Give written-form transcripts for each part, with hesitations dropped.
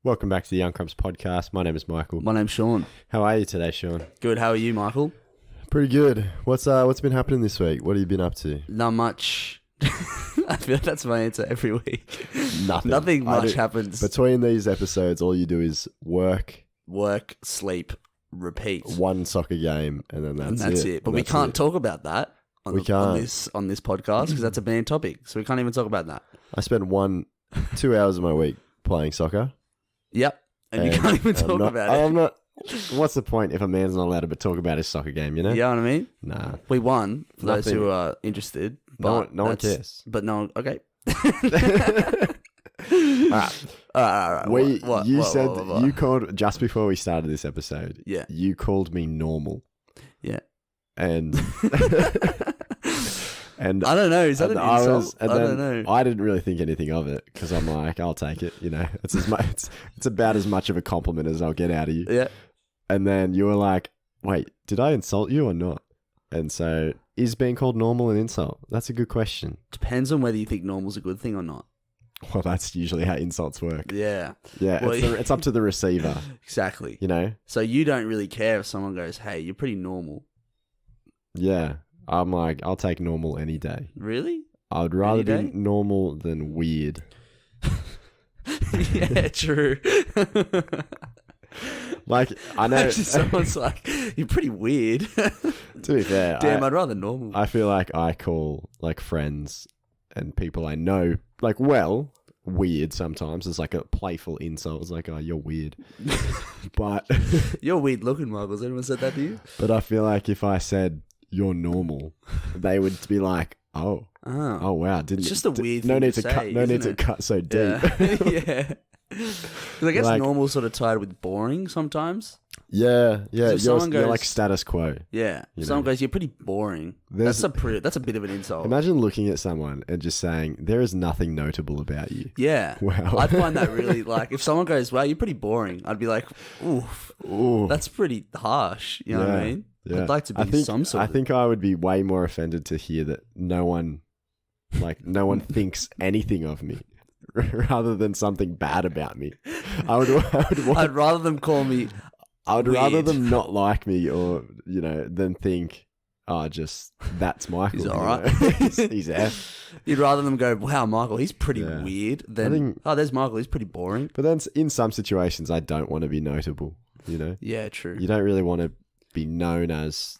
Welcome back to the Young Crumbs podcast. My name is Michael. My name's Sean. How are you today, Sean? Good. How are you, Michael? Pretty good. What's been happening this week? What have you been up to? Not much. I feel like that's my answer every week. Nothing. Nothing much happens. Between these episodes, all you do is work, sleep, repeat. one soccer game, and then that's it. But we can't talk about that on this podcast because that's a banned topic. So we can't even talk about that. I spent 2 hours of my week playing soccer. Yep. And you can't even talk about it. I'm not. What's the point if a man's not allowed to talk about his soccer game, you know? You know what I mean? Nah. We won, for those who are interested. No one cares. But no one, okay. All right. You said you called, just before we started this episode, yeah, you called me normal. Yeah. And I don't know. Is that an insult? I don't know. I didn't really think anything of it because I'm like, I'll take it. You know, it's about as much of a compliment as I'll get out of you. Yeah. And then you were like, wait, did I insult you or not? And so, is being called normal an insult? That's a good question. Depends on whether you think normal's a good thing or not. Well, that's usually how insults work. Yeah. Yeah. Well, it's up to the receiver. Exactly. You know? So you don't really care if someone goes, hey, you're pretty normal. Yeah. I'm like, I'll take normal any day. Really? I would rather be normal than weird. Yeah, true. Like, I know. Actually, someone's like, you're pretty weird. To be fair. Damn, I'd rather normal. I feel like I call, like, friends and people I know, like, well, weird sometimes. It's like a playful insult. It's like, oh, you're weird. But you're weird looking, Michael. Has anyone said that to you? But I feel like if I said, you're normal, they would be like, oh wow, it's just a weird thing to say, no need to cut so deep. Yeah. Because I guess like, normal sort of tied with boring sometimes. Yeah. You're like status quo. Yeah. If someone goes, you're pretty boring. That's a bit of an insult. Imagine looking at someone and just saying, there is nothing notable about you. Yeah. Wow. I'd find that really, like, if someone goes, wow, you're pretty boring, I'd be like, oof. That's pretty harsh. You know what I mean? Yeah. I'd like to be I think I would be way more offended to hear that no one thinks anything of me rather than something bad about me. I'd rather them call me I would weird. rather them not like me or, you know, than think, oh, just, that's Michael. He's all right. He's F. You'd rather them go, wow, Michael, he's pretty weird, than, there's Michael, he's pretty boring. But then in some situations, I don't want to be notable, you know? Yeah, true. You don't really want to be known as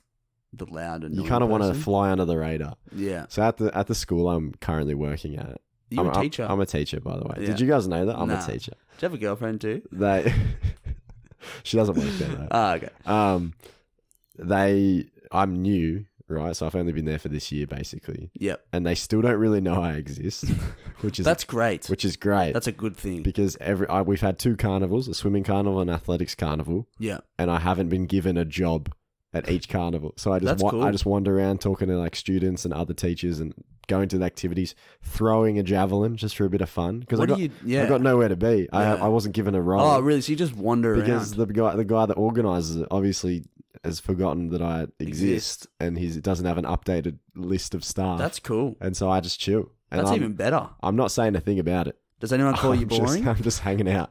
the loud and you kind of want to fly under the radar. Yeah. So at the school I'm currently working at. You're a teacher. I'm a teacher, by the way. Yeah. Did you guys know that? I'm a teacher. Do you have a girlfriend too? She doesn't work there though. Okay. I'm new, right? So I've only been there for this year basically. Yep. And they still don't really know I exist, That's great. Which is great. That's a good thing. Because we've had 2 carnivals, a swimming carnival and athletics carnival. Yeah. And I haven't been given a job at each carnival. So I just wander around talking to like students and other teachers and going to the activities, throwing a javelin just for a bit of fun. Because I got nowhere to be. Yeah. I wasn't given a role. Oh, really? So you just wander around? Because the guy that organises it obviously has forgotten that I exist. And he doesn't have an updated list of staff. That's cool. And so I just chill. And that's even better. I'm not saying a thing about it. Does anyone call you boring? I'm just hanging out.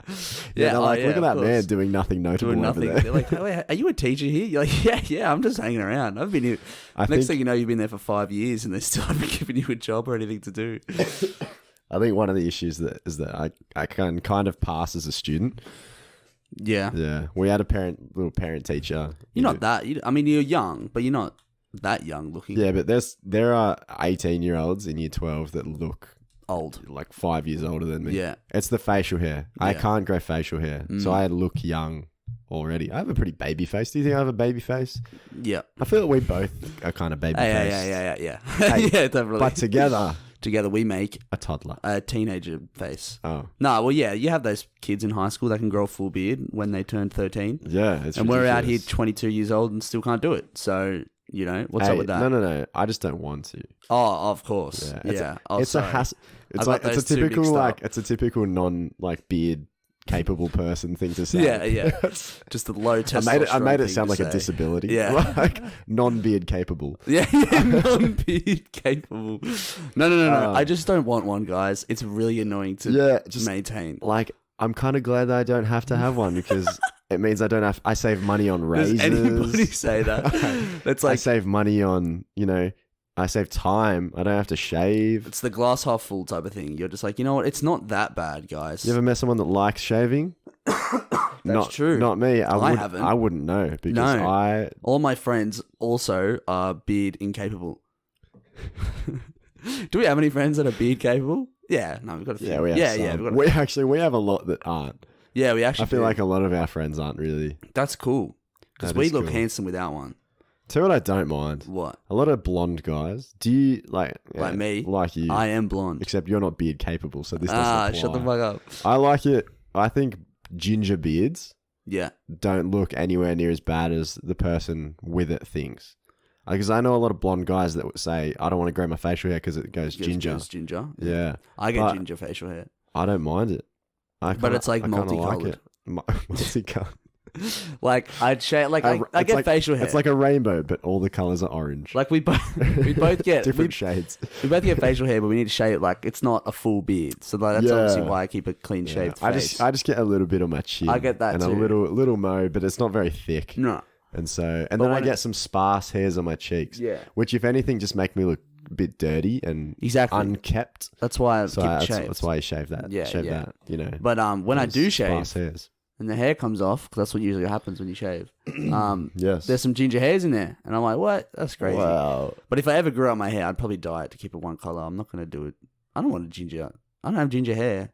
Yeah, they're like, look at that man doing nothing notable over there. They're like, oh, are you a teacher here? You're like, yeah, I'm just hanging around. I've been here. Next thing you know, you've been there for 5 years and they still haven't given you a job or anything to do. I think one of the issues is that I can kind of pass as a student. Yeah. Yeah. We had a little parent teacher. You're not that. I mean, you're young, but you're not that young looking. Yeah, but there are 18-year-olds in year 12 that look old, like 5 years older than me. Yeah. It's the facial hair. Yeah. I can't grow facial hair. So I look young already. I have a pretty baby face. Do you think I have a baby face? Yeah. I feel that we both are kind of baby face. Yeah. Hey, yeah, definitely. But together we make a toddler. A teenager face. Oh. No, well, yeah, you have those kids in high school that can grow a full beard when they turn 13. Yeah, it's and we're out here 22 years old and still can't do it. So, you know, what's up with that? No. I just don't want to. Oh, of course. Yeah. It's a hassle. It's a typical non beard capable person thing to say. Yeah. Just a low testosterone. I made it sound like a disability. Yeah. Like non-beard capable. Yeah, non-beard capable. No. I just don't want one, guys. It's really annoying to maintain. Like, I'm kind of glad that I don't have to have one because it means I save money on razors. Does anybody say that? That's like, I save money on, I save time. I don't have to shave. It's the glass half full type of thing. You're just like, you know what? It's not that bad, guys. You ever met someone that likes shaving? That's true. Not me. I haven't. I wouldn't know because all my friends also are beard incapable. Do we have any friends that are beard capable? Yeah, no, we've got a few. Yeah, we have some. We have a lot that aren't. Yeah, we actually I feel like a lot of our friends aren't really. That's cool. Because we look handsome without one. Tell you what I don't mind. What? A lot of blonde guys. Do you like me? Like you. I am blonde. Except you're not beard capable, so this doesn't apply. Shut the fuck up. I like it. I think ginger beards don't look anywhere near as bad as the person with it thinks. Because I know a lot of blonde guys that would say, I don't want to grow my facial hair because it goes ginger. It goes ginger? Yeah. I get ginger facial hair. I don't mind it. But it's like multicolored. Multicolored. Like I'd shave, like I get facial hair. It's like a rainbow, but all the colors are orange. Like we both get different shades. We both get facial hair, but we need to shave it. Like it's not a full beard, so that's obviously why I keep a clean shaved face. I just get a little bit on my chin. I get that and too. a little mo, but it's not very thick. No. And then I get some sparse hairs on my cheeks. Yeah. Which, if anything, just make me look a bit dirty and unkept. That's why I keep it shaved. That's why you shave that. That. But when I do shave, hairs. And the hair comes off, because that's what usually happens when you shave. Yes. There's some ginger hairs in there. And I'm like, what? That's crazy. Wow. But if I ever grew out my hair, I'd probably dye it to keep it one color. I'm not going to do it. I don't want I don't have ginger hair.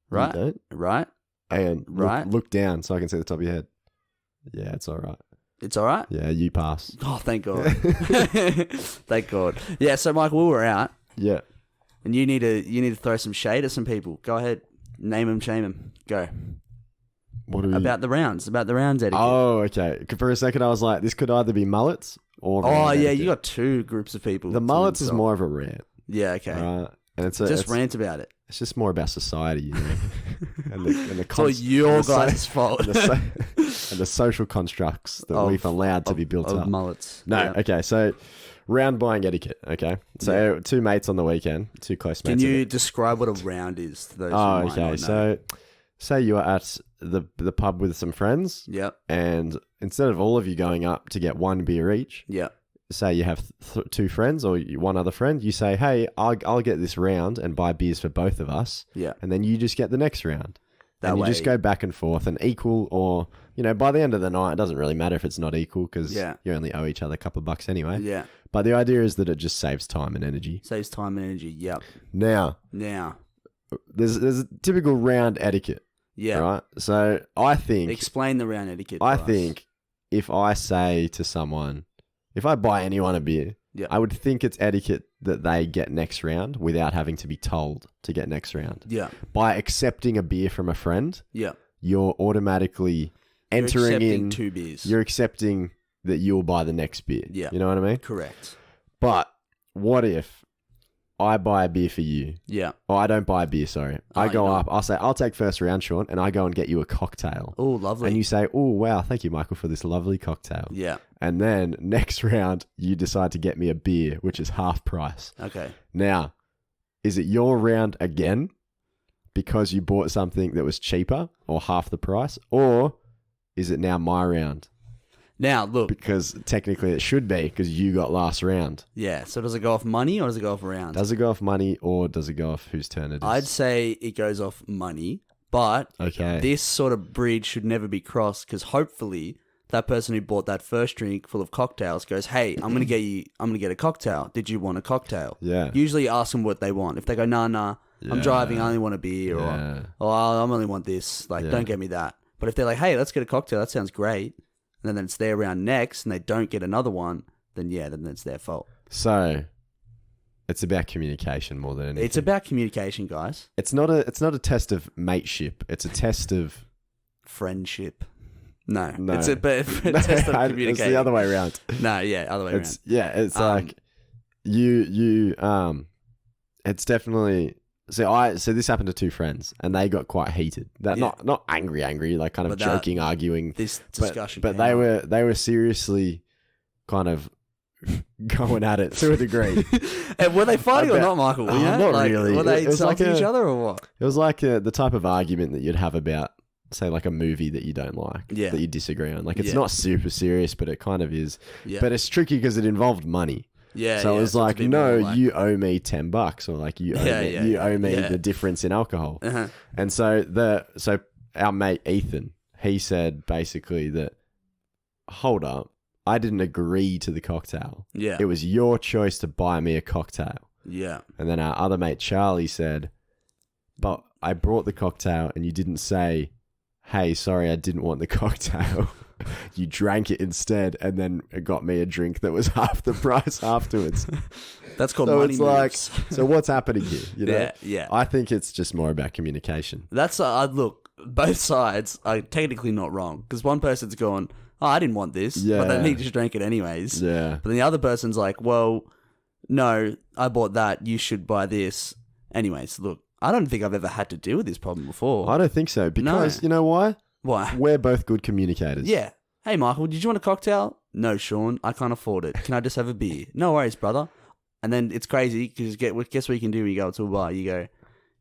Right? You don't? Right? And look down so I can see the top of your head. Yeah, it's all right. It's all right? Yeah, you pass. Oh, thank God. Thank God. Yeah, so Michael, we're out. Yeah. And you need to throw some shade at some people. Go ahead. Name them, shame them. Go. About the rounds etiquette. Oh, okay. For a second, I was like, this could either be mullets or etiquette. You got two groups of people. The mullets is more of a rant. Yeah, okay. Right? And it's rant about it. It's just more about society, and the it's all your guys' fault. And the social constructs that we've allowed to be built up. Mullets. No, okay. So, round buying etiquette. Okay. So, two mates on the weekend, two close mates. Can you describe what a round is to those who might not know? So, say you are at the pub with some friends. Yep. And instead of all of you going up to get one beer each. Yep. Say you have two friends or one other friend, you say, hey, I'll get this round and buy beers for both of us. Yeah. And then you just get the next round. You just go back and forth and equal or, by the end of the night, it doesn't really matter if it's not equal because you only owe each other a couple of bucks anyway. Yeah. But the idea is that it just saves time and energy. Saves time and energy, yep. Now. There's a typical round etiquette. Yeah. Right? So I think. Explain the round etiquette. I think if I say to someone, if I buy anyone a beer, I would think it's etiquette that they get next round without having to be told to get next round. Yeah. By accepting a beer from a friend, you're automatically entering in 2 beers. You're accepting that you'll buy the next beer. Yeah. You know what I mean? Correct. But what if I buy a beer for you? Yeah. Oh, I don't buy a beer, sorry. I go up, I'll say, I'll take first round, Sean, and I go and get you a cocktail. Oh, lovely. And you say, oh, wow, thank you, Michael, for this lovely cocktail. Yeah. And then next round, you decide to get me a beer, which is half price. Okay. Now, is it your round again because you bought something that was cheaper or half the price? Or is it now my round? Now, look. Because technically it should be because you got last round. Yeah. So does it go off money or does it go off round? Does it go off money or does it go off whose turn it is? I'd say it goes off money, but this sort of bridge should never be crossed because hopefully that person who bought that first drink full of cocktails goes, hey, I'm going to get a cocktail. Did you want a cocktail? Yeah. Usually ask them what they want. If they go, nah, I'm driving, I only want a beer or I only want this. Don't get me that. But if they're like, hey, let's get a cocktail. That sounds great. And then it's their round next and they don't get another one, then it's their fault. So it's about communication more than anything. It's about communication, guys. It's not a test of mateship. It's a test of friendship. No. It's a test of communication. It's the other way around. No, other way around. Yeah, it's like you it's definitely so this happened to two friends and they got quite heated. Not angry, like kind of joking, arguing. This discussion. But they were seriously kind of going at it to a degree. And were they fighting or not, Michael? Not like, really. Were they insulting each other or what? It was like the type of argument that you'd have about, say, like a movie that you don't like, that you disagree on. Like, it's not super serious, but it kind of is. Yeah. But it's tricky because it involved money. Yeah. So it was like, no, you owe me $10, or like you owe me the difference in alcohol. Uh-huh. And so our mate Ethan, he said basically that, hold up, I didn't agree to the cocktail. Yeah. It was your choice to buy me a cocktail. Yeah. And then our other mate Charlie said, but I brought the cocktail and you didn't say, hey, sorry, I didn't want the cocktail. You drank it instead, and then it got me a drink that was half the price afterwards. That's called money moves. Like, so what's happening here? You know? Yeah. I think it's just more about communication. That's look, both sides are technically not wrong, because one person's going, oh, I didn't want this, but then he just drank it anyways. Yeah. But then the other person's like, well, no, I bought that, you should buy this. Anyways, look, I don't think I've ever had to deal with this problem before. I don't think so, because you know why? Why? We're both good communicators. Yeah. Hey, Michael, did you want a cocktail? No, Sean, I can't afford it. Can I just have a beer? No worries, brother. And then it's crazy, because guess what you can do when you go to a bar? You go,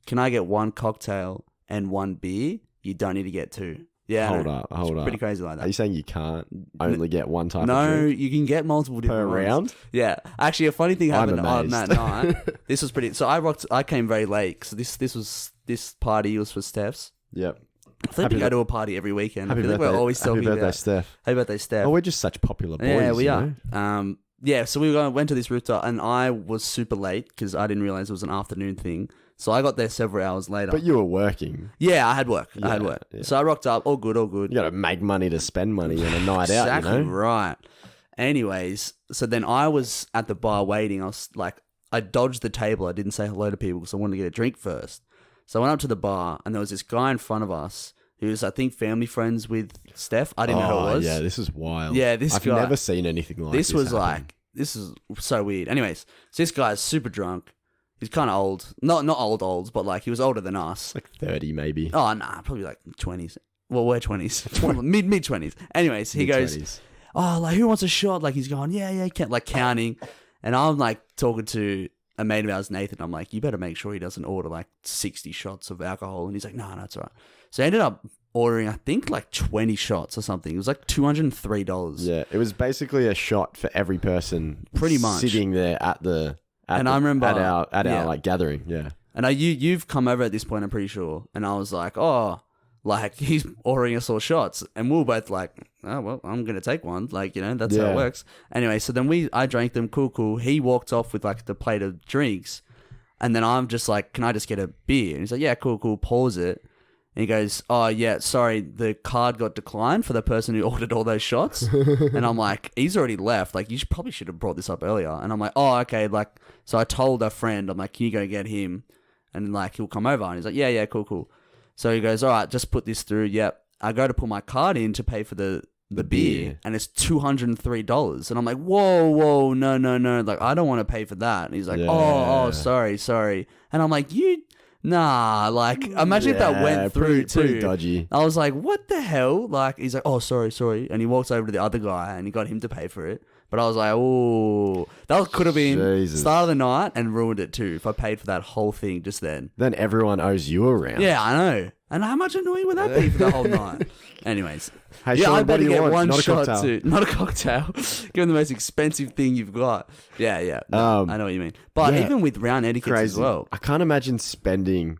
can I get one cocktail and one beer? You don't need to get two. Yeah. Hold up. Pretty crazy like that. Are you saying you can't only get one type of drink? No, you can get multiple different per round? Yeah. Actually, a funny thing happened on that night. This was pretty... So I came very late, because this party was for Steph's. Yep. I feel like we go to a party every weekend. I feel like we're always talking about... Happy birthday, Steph. Happy birthday, Steph. Oh, we're just such popular boys. Yeah, we are. Yeah, so we went to this rooftop, and I was super late, because I didn't realize it was an afternoon thing. So I got there several hours later. But you were working. Yeah, I had work. Yeah. So I rocked up, all good. You got to make money to spend money on a night out, Exactly right. Anyways, so then I was at the bar waiting. I was like, I dodged the table. I didn't say hello to people because I wanted to get a drink first. So I went up to the bar, and there was this guy in front of us who was, I think, family friends with Steph. I didn't know who it was. Yeah, this is wild. Yeah, I've never seen anything like this. This is so weird. Anyways, so this guy's super drunk. He's kind of old. Not old, but like he was older than us. Like 30 maybe. Oh, nah, probably like 20s. Well, we're 20s. Mid-20s. Anyways, he goes, oh, like, who wants a shot? Like, he's going, yeah, like counting. And I'm like talking to a mate of ours, Nathan. I'm like, you better make sure he doesn't order like 60 shots of alcohol. And he's like, no, it's all right. So I ended up ordering, I think, like 20 shots or something. It was like $203. Yeah, it was basically a shot for every person pretty much sitting there at I remember at our like gathering. Yeah. And you've come over at this point, I'm pretty sure. And I was like, oh, like he's ordering us all shots. And we were both like, oh, well, I'm going to take one. Like, you know, that's how it works. Anyway, so then I drank them. Cool. He walked off with like the plate of drinks. And then I'm just like, can I just get a beer? And he's like, yeah, cool. Pause it. And he goes, oh, yeah, sorry, the card got declined for the person who ordered all those shots. And I'm like, he's already left. Like, you probably should have brought this up earlier. And I'm like, oh, okay. Like, so I told a friend, I'm like, can you go get him? And like, he'll come over. And he's like, yeah, cool. So he goes, all right, just put this through. Yep. I go to put my card in to pay for the beer. And it's $203. And I'm like, whoa, no. Like, I don't want to pay for that. And he's like, oh, sorry. And I'm like, nah, like, imagine if that went through too. Pretty dodgy. I was like, what the hell? Like, he's like, oh, sorry. And he walks over to the other guy and he got him to pay for it. But I was like, oh, that could have been start of the night and ruined it too if I paid for that whole thing just then. Then everyone owes you a round. Yeah, I know. And how much annoying would that be for the whole night? Anyways. Hey, Sean, I better get one not shot too. Not a cocktail. Give him the most expensive thing you've got. Yeah. No, I know what you mean. But even with round etiquettes as well. I can't imagine spending...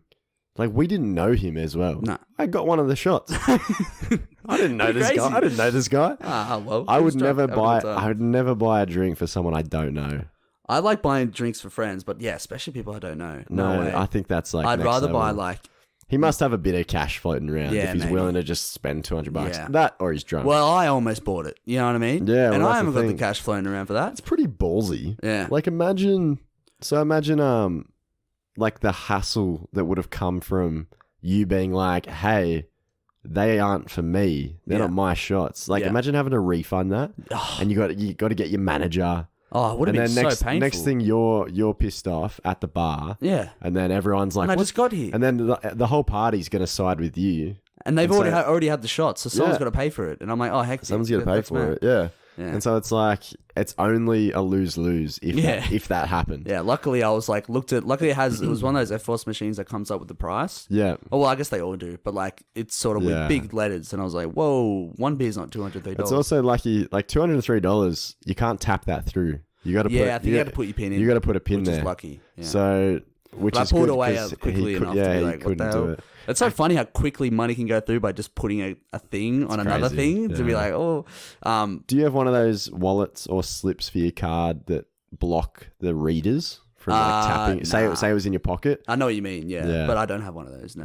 Like, we didn't know him as well. No. I got one of the shots. I didn't know this guy. Well. I would never buy a drink for someone I don't know. I like buying drinks for friends, but yeah, especially people I don't know. No way. I think that's like I'd rather level. buy like... He must have a bit of cash floating around if he's willing to just spend $200. Yeah. That or he's drunk. Well, I almost bought it. You know what I mean? Yeah. And I haven't got the cash floating around for that. It's pretty ballsy. Yeah. Like imagine like the hassle that would have come from you being like, hey, they aren't for me. They're not my shots. Like imagine having to refund that. And you got to get your manager. Oh, it would have been so painful. Next thing you're pissed off at the bar. Yeah. And then everyone's like, I just got here. And then the whole party's going to side with you. And they've already had the shots, so someone's got to pay for it. And I'm like, oh, heck. Someone's got to pay for it, yeah. And so it's like, it's only a lose-lose if that happened. Yeah, luckily I was like, luckily it was one of those FOS machines that comes up with the price. Yeah. Oh, well, I guess they all do, but like, it's sort of with big letters. And I was like, whoa, one beer's not $203. It's also lucky, like $203, you can't tap that through. You got to I think you got to put your pin in. You got to put a pin which there. Is lucky. Yeah. So, which but is I pulled good away quickly enough to be like, what the hell? It's so funny how quickly money can go through by just putting a thing on another thing to be like, oh. Do you have one of those wallets or slips for your card that block the readers from like tapping? Nah. Say it was in your pocket. I know what you mean, yeah. But I don't have one of those, no.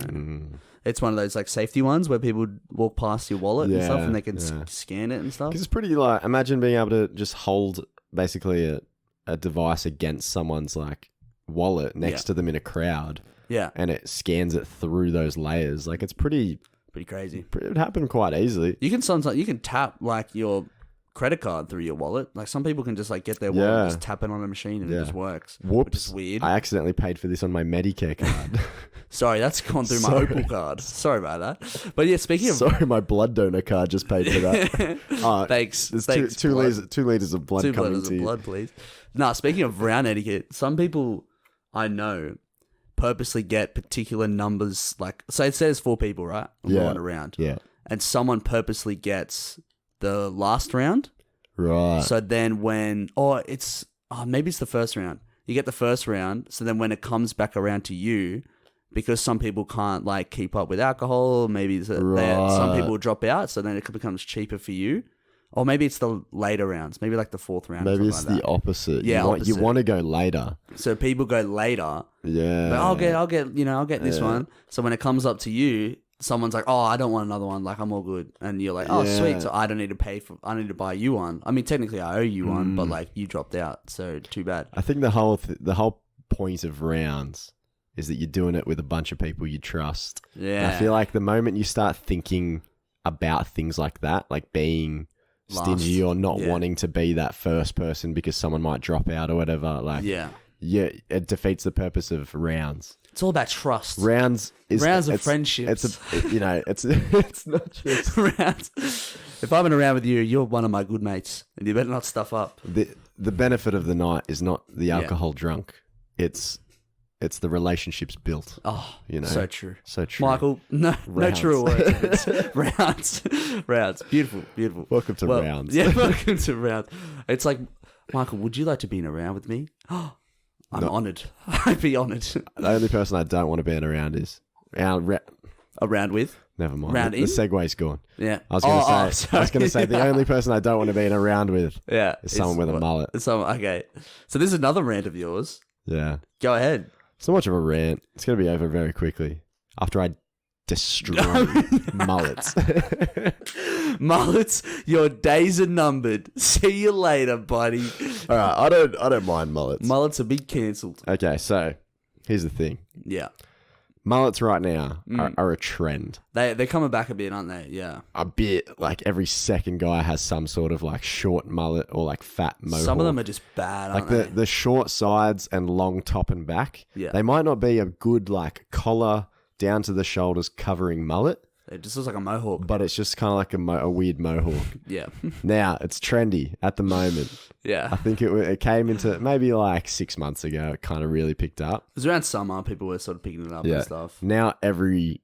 It's one of those like safety ones where people walk past your wallet and stuff and they can scan it and stuff. Because it's pretty like, imagine being able to just hold basically a device against someone's like wallet next to them in a crowd. Yeah. And it scans it through those layers. Like, it's pretty crazy. It would happen quite easily. You can tap like your credit card through your wallet. Like, some people can just like get their wallet and just tap it on a machine and it just works. Whoops. Which is weird. I accidentally paid for this on my Medicare card. Sorry, that's gone through my Opal card. Sorry about that. But yeah, speaking of... Sorry, my blood donor card just paid for that. Thanks. There's Thanks, two liters of blood coming to you. 2 liters of blood, please. Nah, speaking of round etiquette, some people I know purposely get particular numbers. Like, so it says 4 people, right? Going around. Yeah. And someone purposely gets the last round. Right. So then when... maybe it's the first round. You get the first round, so then when it comes back around to you... Because some people can't like keep up with alcohol, maybe some people drop out, so then it becomes cheaper for you. Or maybe it's the later rounds, maybe like the 4th round. Maybe it's the opposite. Yeah, you want to go later. So people go later. Yeah. But I'll get this one. So when it comes up to you, someone's like, "Oh, I don't want another one. Like, I'm all good." And you're like, "Oh, sweet. So I don't need to I need to buy you one. I mean, technically I owe you one, but like you dropped out, so too bad." I think the whole point of rounds is that you're doing it with a bunch of people you trust. Yeah. And I feel like the moment you start thinking about things like that, like being stingy or not wanting to be that first person because someone might drop out or whatever, like, it defeats the purpose of rounds. It's all about trust. Rounds of friendships. It's not just rounds. If I'm around with you, you're one of my good mates, and you better not stuff up. The benefit of the night is not the alcohol drunk. It's the relationships built. Oh, so true. So true. Michael, no truer words. Rounds. Beautiful. Welcome to rounds. Yeah, welcome to rounds. It's like, Michael, would you like to be in a round with me? I'm honoured. I'd be honoured. The only person I don't want to be in a round is... A round with? Never mind. Round the segway's gone. Yeah. I was going to say the only person I don't want to be in a round with is someone with a mullet. Okay. So this is another rant of yours. Yeah. Go ahead. It's not much of a rant. It's going to be over very quickly after I destroy mullets. Mullets, your days are numbered. See you later, buddy. All right, I don't mind mullets. Mullets are big cancelled. Okay, so here's the thing. Yeah. Mullets right now are a trend. They're coming back a bit, aren't they? Yeah. A bit. Like every second guy has some sort of like short mullet or like fat mohawk. Some of them are just bad, aren't they? Like the short sides and long top and back. Yeah. They might not be a good like collar down to the shoulders covering mullet. It just looks like a mohawk. But it's just kind of like a weird mohawk. Yeah. Now, it's trendy at the moment. Yeah. I think it came into maybe like 6 months ago. It kind of really picked up. It was around summer. People were sort of picking it up and stuff. Now you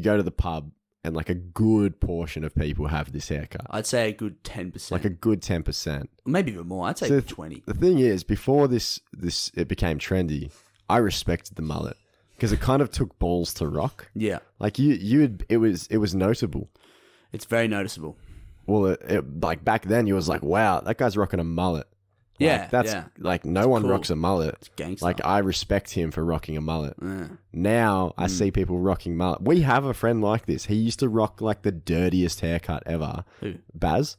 go to the pub and like a good portion of people have this haircut. I'd say a good 10%. Like a good 10%. Maybe even more. I'd say 20. The thing is, before it became trendy, I respected the mullet. Because it kind of took balls to rock. Yeah. Like it was notable. It's very noticeable. Well, like back then you was like, wow, that guy's rocking a mullet. Like, like no one rocks a mullet. It's gangster. Like I respect him for rocking a mullet. Yeah. Now I see people rocking mullet. We have a friend like this. He used to rock like the dirtiest haircut ever. Who? Baz.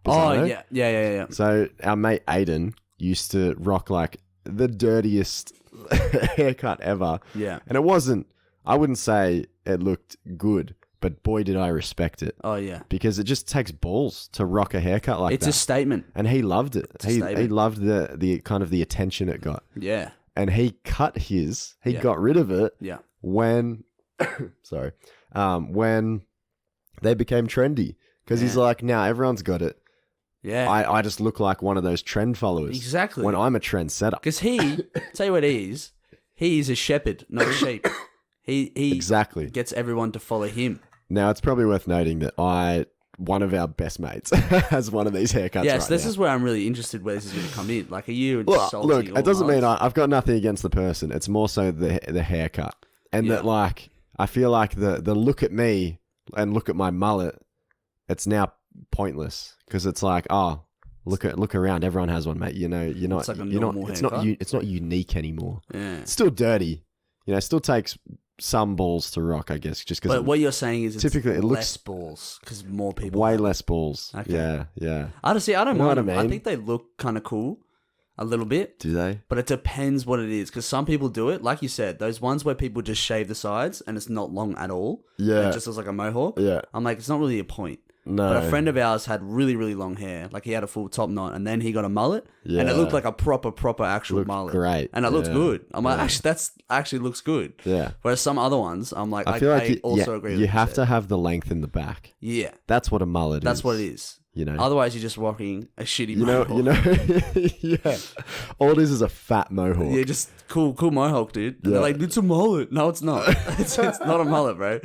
Oh, yeah. So our mate Aiden used to rock like the dirtiest haircut ever. Yeah. And I wouldn't say it looked good, but boy did I respect it. Oh yeah. Because it just takes balls to rock a haircut like that. It's a statement. And he loved it. He loved the kind of the attention it got. Yeah. And he cut his, got rid of it. Yeah. When when they became trendy. Because he's like, now everyone's got it. Yeah. I just look like one of those trend followers. Exactly. When I'm a trendsetter. Because tell you what he is a shepherd, not a sheep. He exactly gets everyone to follow him. Now, it's probably worth noting that one of our best mates has one of these haircuts. Yes, this is where I'm really interested where this is going to come in. Like, are you insulting look, it doesn't mean mullets? I've got nothing against the person. It's more so the haircut. And that, like, I feel like the look at me and look at my mullet, it's now pointless. Because it's like, oh, look around. Everyone has one, mate. You know, you're not. It's like a you're not. normal It's haircut. not. It's not unique anymore. Yeah. It's still dirty. You know, it still takes some balls to rock, I guess. Just because. But what you're saying is typically it's it looks less balls because more people. Way have less balls. Okay. Yeah. Honestly, I don't You know mind what I them. I mean? think they look kind of cool, a little bit. Do they? But it depends what it is, because some people do it, like you said, those ones where people just shave the sides and it's not long at all. Yeah. It just looks like a mohawk. Yeah. I'm like, it's not really a point. No. But a friend of ours had really, really long hair. Like, he had a full top knot, and then he got a mullet, and it Yeah. looked like a proper actual Looked mullet. great. And it looked Yeah. good. I'm like, actually, that's actually looks good. Yeah. Whereas some other ones, I'm like, I feel like I also agree with you what have said. to have the length in the back. Yeah. That's what a mullet is. That's what it is. You know. Otherwise, you're just rocking a shitty mohawk. Yeah. All it is a fat mohawk. Yeah, just cool mohawk, dude. And Yeah. they're like, it's a mullet. No, it's not. it's not a mullet, bro.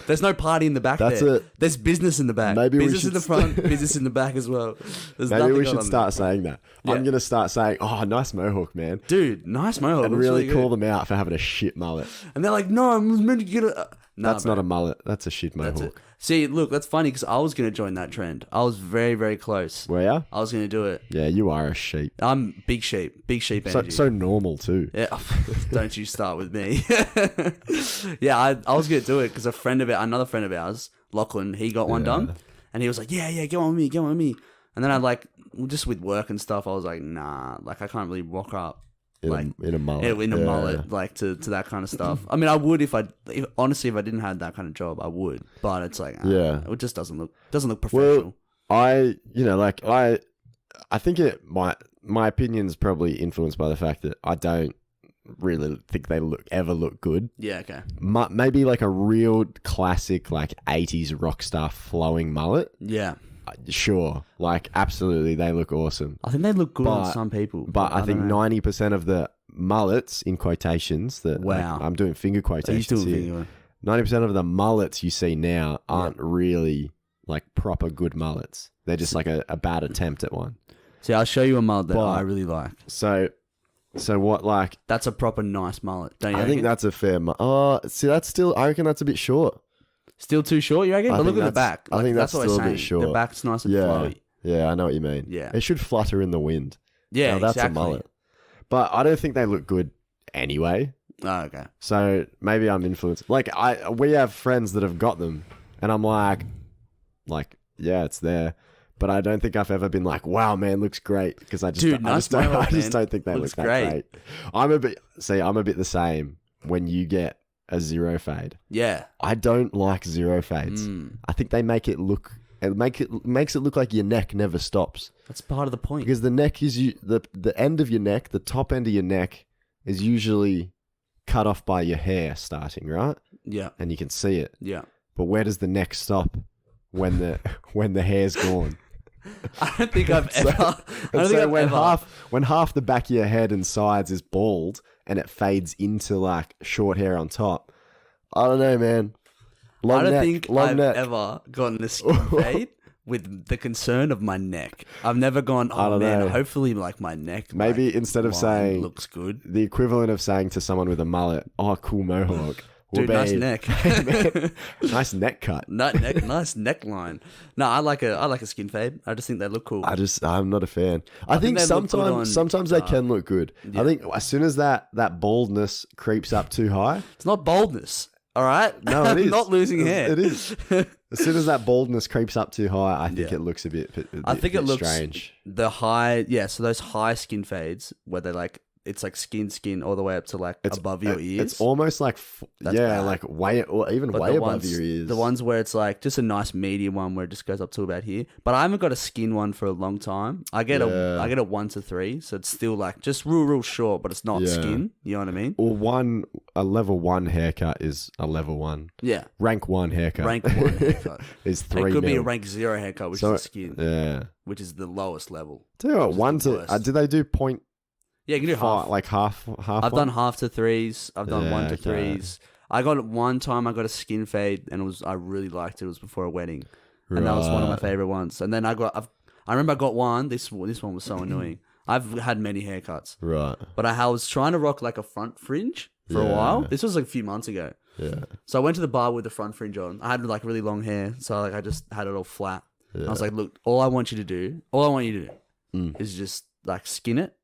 There's no party in the back That's there. it. There's business in the back. Maybe we business should in the front, business in the back as well. There's Maybe nothing we going should on start saying that. Yeah. I'm going to start saying, oh, nice mohawk, man. there. Dude, nice mohawk. And looks really call good. them out for having a shit mullet. And they're like, no, I was meant to get a... Nah, That's bro. not a mullet. That's a shit That's it. mohawk. See, look, that's funny because I was going to join that trend. I was very, very close. Were ya? I was going to do it. Yeah, you are a sheep. I'm big sheep energy. So normal too. Yeah, don't you start with me. Yeah, I was going to do it because another friend of ours, Lachlan, he got one done. And he was like, yeah, go on with me. And then just with work and stuff, I was like, nah, like I can't really rock up. In a mullet. In a mullet, like to that kind of stuff. I mean, I would if I didn't have that kind of job, I would. But it's like, it just doesn't look professional. Well, I think my opinion's probably influenced by the fact that I don't really think they ever look good. Yeah, okay. Maybe like a real classic like 80s rock star flowing mullet. Yeah. Sure, like absolutely, they look awesome. I think they look good on some people. But I think 90% of the mullets, in quotations, that I'm doing finger quotations here. 90% of the mullets you see now aren't really like proper good mullets. They're just like a bad attempt at one. See, I'll show you a mullet that I really like. So what, like... That's a proper nice mullet, don't you I think that's a fair see, that's still... I reckon that's a bit short. Still too short, you reckon? But look at the back. I think that's what still I'm a bit saying. short. The back's nice and flowy. Yeah, I know what you mean. Yeah. It should flutter in the wind. Yeah, now, that's exactly. a mullet. But I don't think they look good anyway. Oh, okay. So maybe I'm influenced. Like, we have friends that have got them, and I'm like, yeah, it's there. But I don't think I've ever been like, wow, man, looks great. Because I just don't think they look that great. I'm a bit the same when you get a zero fade. Yeah. I don't like zero fades. I think they make it look... It makes it look like your neck never stops. That's part of the point. Because the neck is... The end of your neck, the top end of your neck is usually cut off by your hair starting, right? Yeah. And you can see it. Yeah. But where does the neck stop when the hair's gone? I don't think I've ever... When half the back of your head and sides is bald and it fades into like short hair on top, I don't know, man. I don't think I've ever gotten a skin fade with the concern of my neck. I've never gone, oh man, hopefully like my neck. Maybe instead of saying looks good, the equivalent of saying to someone with a mullet, oh, cool mohawk. Dude, nice neck. Nice neck cut. Nice neckline. No, I like a skin fade. I just think they look cool. I'm not a fan. I think sometimes they can look good. Yeah. I think as soon as that baldness creeps up too high. It's not baldness. All right? No, it is. Not losing hair. It is. As soon as that baldness creeps up too high, I think it looks a bit strange. The high, so those high skin fades where they like it's like skin all the way up to like above your ears. It's almost like like way or even way above your ears. The ones where it's like just a nice medium one where it just goes up to about here. But I haven't got a skin one for a long time. I get a 1 to 3, so it's still like just real short, but it's not skin. You know what I mean? Or a level 1 haircut is a level 1. Yeah. Rank 1 haircut. Rank 1 haircut is 3 It could be a rank 0 haircut, which is skin. Yeah. Which is the lowest level. Tell you what, 1 to do they do point? Yeah, you can do half. Like half. I've done half to 3s. I've done 1 to 3s. I got one time. I got a skin fade, and I really liked it. It was before a wedding, and that was one of my favorite ones. And then I remember I got one. This one was so annoying. I've had many haircuts, right? But I was trying to rock like a front fringe for a while. This was like a few months ago. Yeah. So I went to the bar with the front fringe on. I had like really long hair, so like I just had it all flat. Yeah. I was like, look, all I want you to do is just like skin it.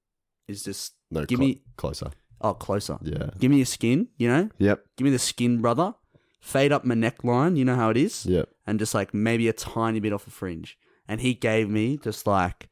Is just give me closer. Oh, closer. Yeah. Give me your skin, you know? Yep. Give me the skin, brother. Fade up my neckline, you know how it is? Yep. And just like maybe a tiny bit off the fringe. And he gave me just like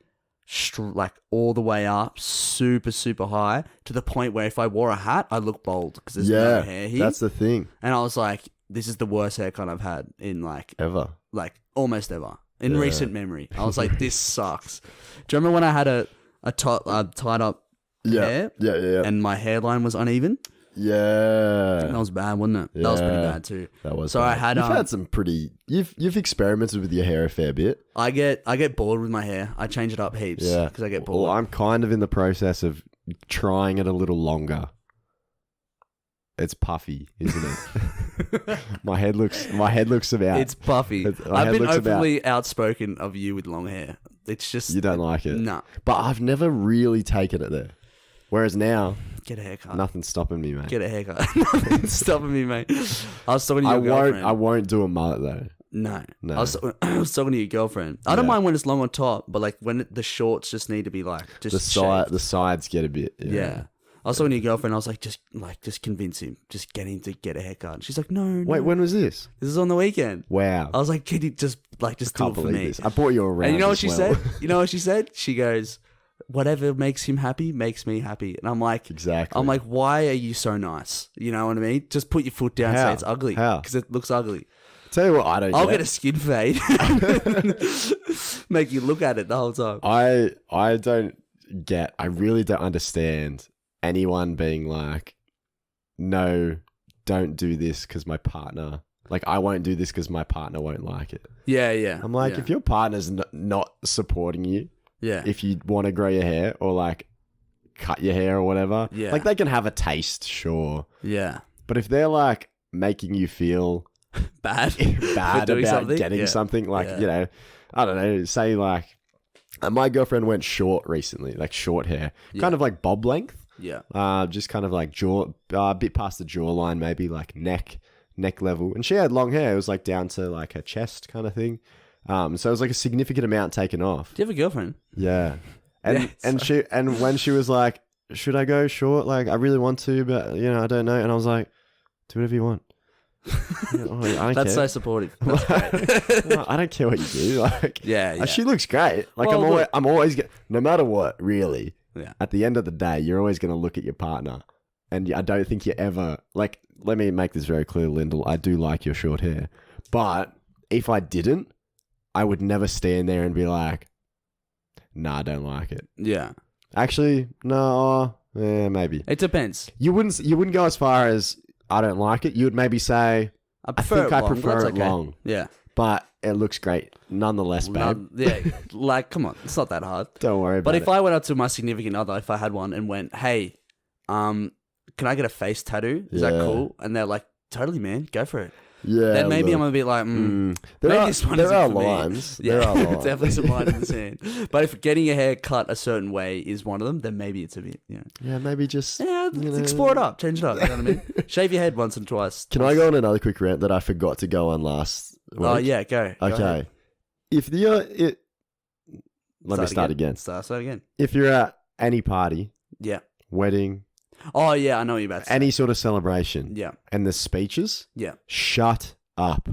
all the way up, super, super high, to the point where if I wore a hat, I'd look bald because there's no hair here. That's the thing. And I was like, this is the worst haircut I've had in like... Ever. Like almost ever. In recent memory. I was like, this sucks. Do you remember when I had a tied up hair? Yeah. And my hairline was uneven? Yeah. That was bad, wasn't it? Yeah. That was pretty bad too. That was so bad. I had You've had some pretty you've experimented with your hair a fair bit. I get bored with my hair. I change it up heaps because I get bored. Well, I'm kind of in the process of trying it a little longer. It's puffy, isn't it? my head looks about. It's puffy. I've been openly outspoken of you with long hair. It's just you don't like it. No. But I've never really taken it there. Whereas now, get a haircut. Nothing's stopping me, mate. Get a haircut. Nothing's stopping me, mate. I was talking to your girlfriend. I won't do a mullet though. No. I was talking to your girlfriend. I don't mind when it's long on top, but like when the shorts just need to be like just the sides get a bit. Yeah. I was talking to your girlfriend. I was like, just convince him. Just get him to get a haircut. She's like, no. Wait, when was this? This is on the weekend. Wow. I was like, can you just do it for me? I bought you around. And you know what she said? You know what she said? She goes, whatever makes him happy makes me happy. And I'm like, exactly. I'm like, why are you so nice? You know what I mean? Just put your foot down and say it's ugly. How? Because it looks ugly. Tell you what, I'll get a skin fade. Make you look at it the whole time. I really don't understand anyone being like, no, don't do this because my partner, like, I won't do this because my partner won't like it. Yeah. I'm like, if your partner's not supporting you, if you want to grow your hair or like cut your hair or whatever, like they can have a taste, sure. Yeah. But if they're like making you feel bad about getting something, like, you know, I don't know, say like, my girlfriend went short recently, like short hair, kind of like bob length. Yeah. Just kind of like a bit past the jawline, maybe like neck level. And she had long hair. It was like down to like her chest kind of thing. So it was like a significant amount taken off. Do you have a girlfriend? Yeah. And when she was like, should I go short? Like, I really want to, but you know, I don't know. And I was like, do whatever you want. I don't That's care. so supportive. That's great. I don't care what you do. Like, yeah. She looks great. Like, I'm always no matter what, really. Yeah. At the end of the day, you're always going to look at your partner, and I don't think you ever like. Let me make this very clear, Lyndall. I do like your short hair, but if I didn't, I would never stand there and be like, "Nah, I don't like it." Yeah. Actually, no. Maybe it depends. You wouldn't go as far as I don't like it. You would maybe say, I prefer it long. Yeah. But it looks great nonetheless, babe. Like, come on. It's not that hard. Don't worry about it. But if I went up to my significant other, if I had one, and went, hey, can I get a face tattoo? Is that cool? And they're like, totally, man. Go for it. Yeah. Then maybe I'm going to be like, there are lines. Yeah, there are lines. Definitely some lines in the sand. But if getting your hair cut a certain way is one of them, then maybe it's a bit, you know. Yeah, maybe just... Yeah, explore it up. Change it up. You know what I mean? Shave your head once and twice. Can I go on another quick rant that I forgot to go on last week? Oh, yeah, go. Okay. If let me start again. Start again. If you're at any party, wedding... Oh, yeah, I know what you're about to say. Any sort of celebration. Yeah. And the speeches. Yeah. Shut up.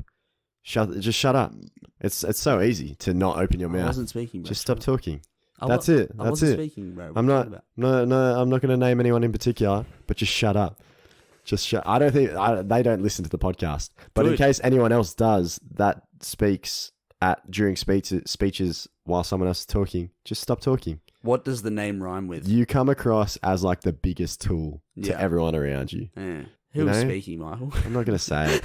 Just shut up. It's so easy to not open your mouth. I wasn't speaking. Just stop talking. That's it. I wasn't speaking, bro. I'm not going to name anyone in particular, but just shut up. Just shut. I don't think they don't listen to the podcast. But in case anyone else does that speaks during speeches while someone else is talking, just stop talking. What does the name rhyme with? You come across as like the biggest tool to everyone around you. Yeah. Who's speaking, Michael? I'm not going to say it.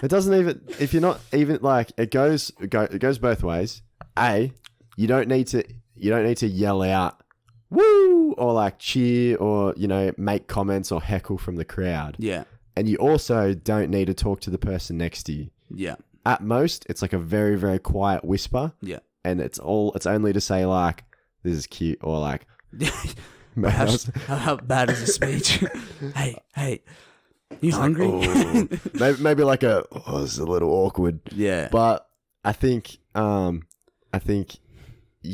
It doesn't even, if you're not even like, it goes both ways. You don't need to yell out, woo, or like cheer or, make comments or heckle from the crowd. Yeah. And you also don't need to talk to the person next to you. Yeah. At most, it's like a very, very quiet whisper. Yeah. And it's only to say like, this is cute, or like, how bad is the speech? Hey. You hungry? Like, maybe like it's a little awkward. Yeah. But I think you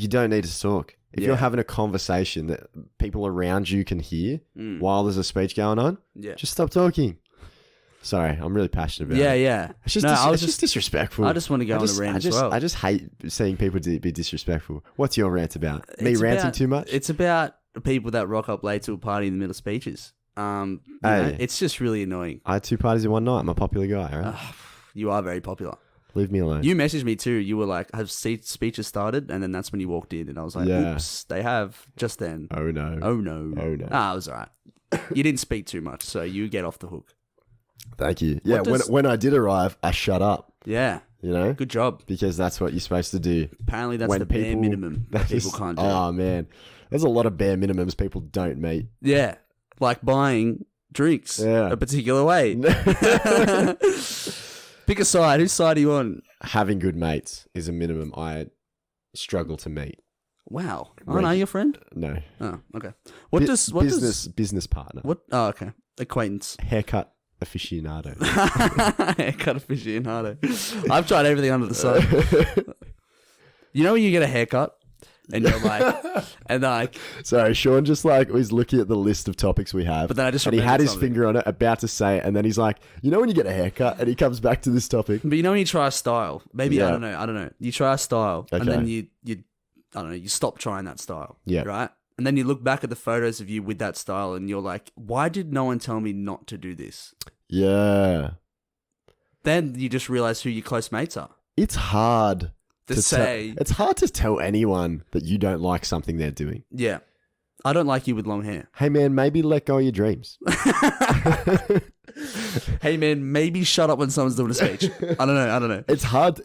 don't need to talk. If you're having a conversation that people around you can hear while there's a speech going on, just stop talking. Sorry, I'm really passionate about it. Yeah. It's just disrespectful. I just want to go on a rant as well. I just hate seeing people be disrespectful. What's your rant about? Me ranting too much? It's about people that rock up late to a party in the middle of speeches. It's just really annoying. I had 2 parties in one night. I'm a popular guy, right? You are very popular. Leave me alone. You messaged me too. You were like, have speeches started? And then that's when you walked in. And I was like, oops, they have just then. Oh, no. It was all right. You didn't speak too much, so you get off the hook. Thank you. Yeah, when I did arrive, I shut up. Yeah. Good job. Because that's what you're supposed to do. Apparently that's the bare minimum that people can't do. Oh, man. There's a lot of bare minimums people don't meet. Yeah. Like buying drinks a particular way. Pick a side. Whose side are you on? Having good mates is a minimum I struggle to meet. Wow. Aren't I your friend? No. Oh, okay. Business partner. What? Oh, okay. Acquaintance. Haircut aficionado. Haircut aficionado. I've tried everything under the sun. You know when you get a haircut? And you're like, sorry, Sean just like was looking at the list of topics we have. But then and he had his finger on it, about to say it, and then he's like, when you get a haircut, and he comes back to this topic. But when you try a style, maybe I don't know. You try a style, and then you I don't know, you stop trying that style. Yeah. Right? And then you look back at the photos of you with that style, and you're like, why did no one tell me not to do this? Yeah. Then you just realize who your close mates are. It's hard. It's hard to tell anyone that you don't like something they're doing. Yeah. I don't like you with long hair. Hey, man, maybe let go of your dreams. Hey, man, maybe shut up when someone's doing a speech. I don't know. It's hard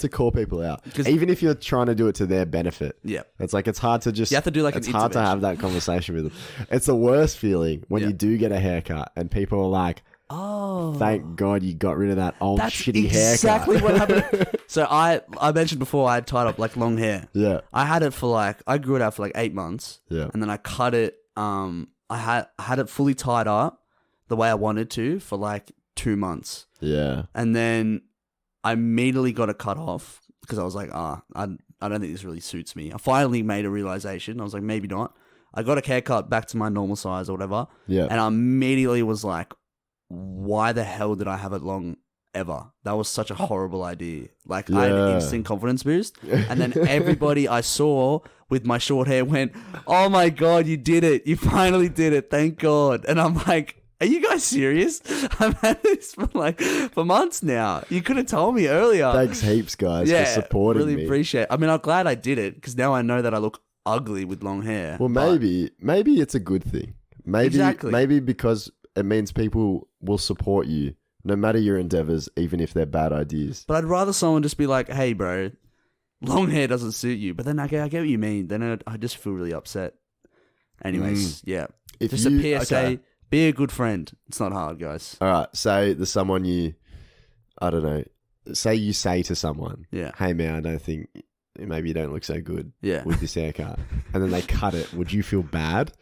to call people out. Even if you're trying to do it to their benefit. Yeah. It's like, it's hard to just... You have to do like it's hard to have that conversation with them. It's the worst feeling when you do get a haircut and people are like, oh, thank God you got rid of that old shitty haircut. That's exactly what happened. So I mentioned before I had tied up like long hair. Yeah. I had it I grew it out for like 8 months. Yeah. And then I cut it. I had it fully tied up the way I wanted to for like 2 months. Yeah. And then I immediately got it cut off because I was like, I don't think this really suits me. I finally made a realization. I was like, maybe not. I got a haircut back to my normal size or whatever. Yeah. And I immediately was like, why the hell did I have it long ever? That was such a horrible idea. Like, I had an instant confidence boost. And then everybody I saw with my short hair went, oh my God, you did it. You finally did it. Thank God. And I'm like, are you guys serious? I've had this for months now. You could have told me earlier. Thanks heaps, guys, for supporting me. Really appreciate it. I mean, I'm glad I did it because now I know that I look ugly with long hair. Well, maybe it's a good thing. Maybe because it means people will support you no matter your endeavors, even if they're bad ideas. But I'd rather someone just be like, hey, bro, long hair doesn't suit you. But then I get what you mean. Then I just feel really upset. Anyways, yeah. Just a PSA, be a good friend. It's not hard, guys. All right. So there's someone I don't know, say you say to someone, hey, man, I don't think, maybe you don't look so good with this haircut. And then they cut it. Would you feel bad?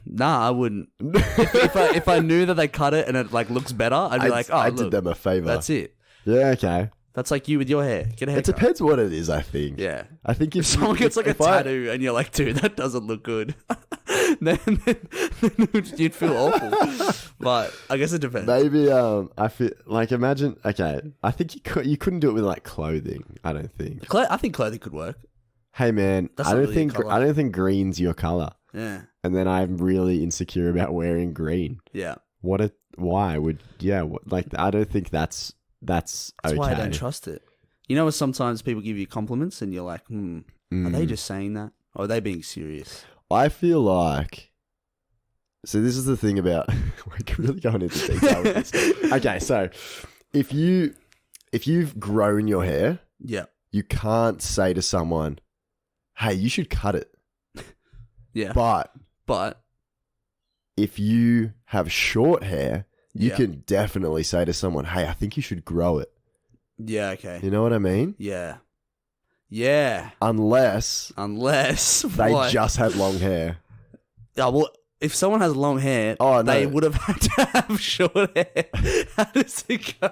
Nah, I wouldn't. if I knew that they cut it and it like looks better, I'd be like, oh, I did them a favor. That's it. Yeah, okay. That's like you with your hair. Get a haircut. It depends what it is, I think. Yeah. I think if someone gets like a tattoo and you're like, dude, that doesn't look good, then you'd feel awful. But I guess it depends. Maybe I feel like I think you couldn't do it with like clothing. I don't think. I think clothing could work. hey man, I don't think green's your color. Yeah. And then I'm really insecure about wearing green. Yeah. Why would, I don't think that's okay. That's why I don't trust it. You know, sometimes people give you compliments and you're like, are they just saying that? Or are they being serious? I feel like, so this is the thing about, we're really going into detail with this. Okay, so if you've grown your hair, yeah, you can't say to someone, hey, you should cut it. Yeah. But if you have short hair, you can definitely say to someone, hey, I think you should grow it. Yeah, okay. You know what I mean? Yeah. Yeah. Unless they just had long hair. Oh, well, if someone has long hair, they would have had to have short hair. How does it go?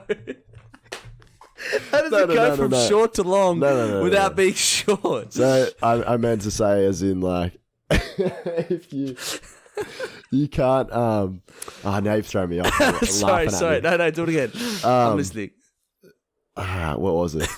How does it go from short to long without being short? So I meant to say as in like, if you can't, now you've thrown me off. Sorry. No, do it again. I'm listening. What was it?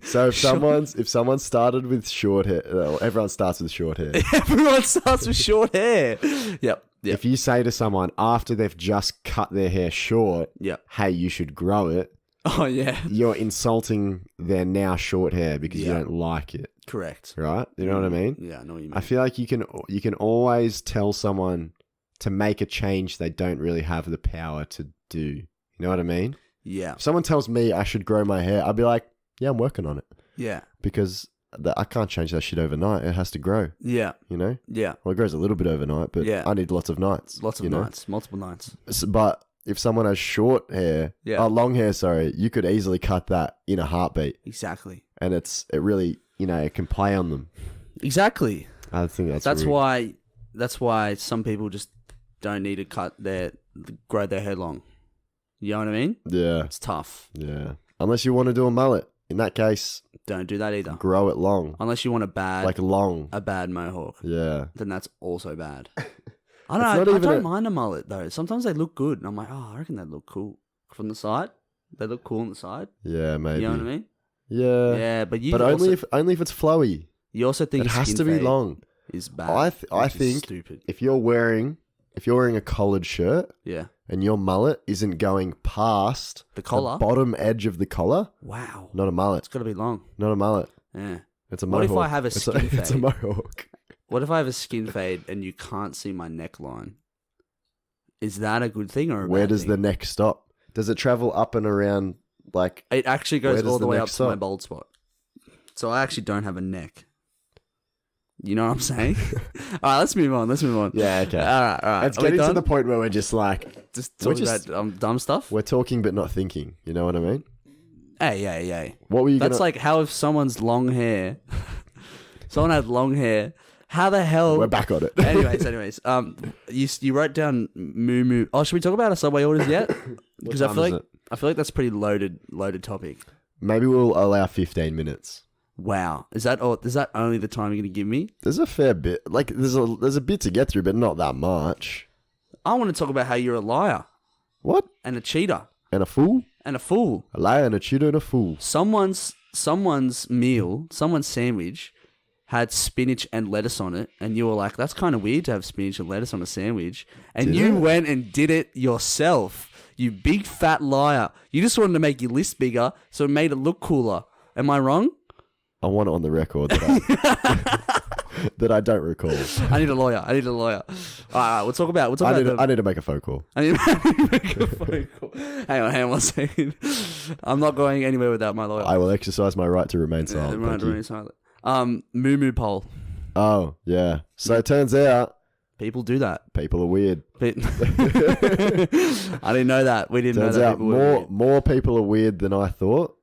So if someone started with short hair, everyone starts with short hair. Everyone starts with short hair. Yep. If you say to someone after they've just cut their hair short, hey, you should grow it. Oh yeah. You're insulting their now short hair because you don't like it. Correct. Right? You know what I mean? Yeah, I know what you mean. I feel like you can always tell someone to make a change they don't really have the power to do. You know what I mean? Yeah. If someone tells me I should grow my hair, I'd be like, yeah, I'm working on it. Yeah. Because I can't change that shit overnight. It has to grow. Yeah. You know? Yeah. Well, it grows a little bit overnight, but I need lots of nights. Lots of nights. Multiple nights. But if someone has short hair, long hair, sorry, you could easily cut that in a heartbeat. Exactly. And it really, it can play on them. Exactly. I think that's why some people just don't need to grow their hair long. You know what I mean? Yeah. It's tough. Yeah. Unless you want to do a mullet. In that case, don't do that either. Grow it long. Unless you want a bad mohawk. Yeah. Then that's also bad. I don't mind a mullet though. Sometimes they look good, and I'm like, I reckon they look cool from the side. They look cool on the side. Yeah, maybe. You know what I mean? Yeah. Yeah, but only if it's flowy. You also think it has to be long. Is bad. I think stupid. If you're wearing a collared shirt, and your mullet isn't going past the collar, the bottom edge of the collar, wow, not a mullet. It's got to be long. Not a mullet. Yeah, it's a mohawk. What if I have a skin fade? It's a mohawk. What if I have a skin fade and you can't see my neckline? Is that a good thing or a bad thing? Where does the neck stop? Does it travel up and around like? It actually goes all the way up to my bald spot. So I actually don't have a neck. You know what I'm saying? All right, let's move on. Yeah, okay. All right. It's getting to the point where we're just like... talking about dumb stuff? We're talking but not thinking. You know what I mean? Hey. What were you That's like how if someone's long hair... someone had long hair... How the hell... We're back on it. anyways. You wrote down moo. Oh, should we talk about our Subway orders yet? Because I feel like that's a pretty loaded topic. Maybe we'll allow 15 minutes. Wow. Is that only the time you're going to give me? There's a fair bit. Like, there's a bit to get through, but not that much. I want to talk about how you're a liar. What? And a cheater. And a fool? And a fool. A liar and a cheater and a fool. Someone's meal, someone's sandwich had spinach and lettuce on it, and you were like, that's kind of weird to have spinach and lettuce on a sandwich. And you went and did it yourself. You big fat liar. You just wanted to make your list bigger, so it made it look cooler. Am I wrong? I want it on the record that I don't recall. I need a lawyer. All right, we'll talk about. I need to make a phone call. I need to make a phone call. Hang on 1 second. I'm not going anywhere without my lawyer. I will exercise my right to remain silent. Right to remain silent. Moo poll. Oh yeah. So it turns out people do that. People are weird. I didn't know that. We didn't turns know that. Out more people are weird than I thought.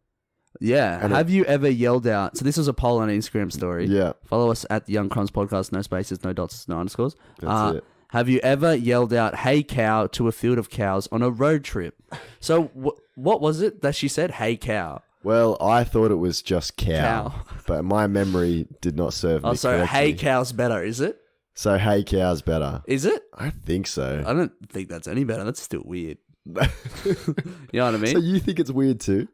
Yeah. And have you ever yelled out? So this was a poll on Instagram story. Yeah. Follow us at the Young Crumbs Podcast. No spaces, no dots, no underscores. That's it. Have you ever yelled out, hey cow, to a field of cows on a road trip? So what was it that she said, hey cow? Well, I thought it was just cow. But my memory did not serve me so correctly. Hey cow's better, is it? So hey cow's better. Is it? I think so. I don't think that's any better. That's still weird. You know what I mean? So you think it's weird too?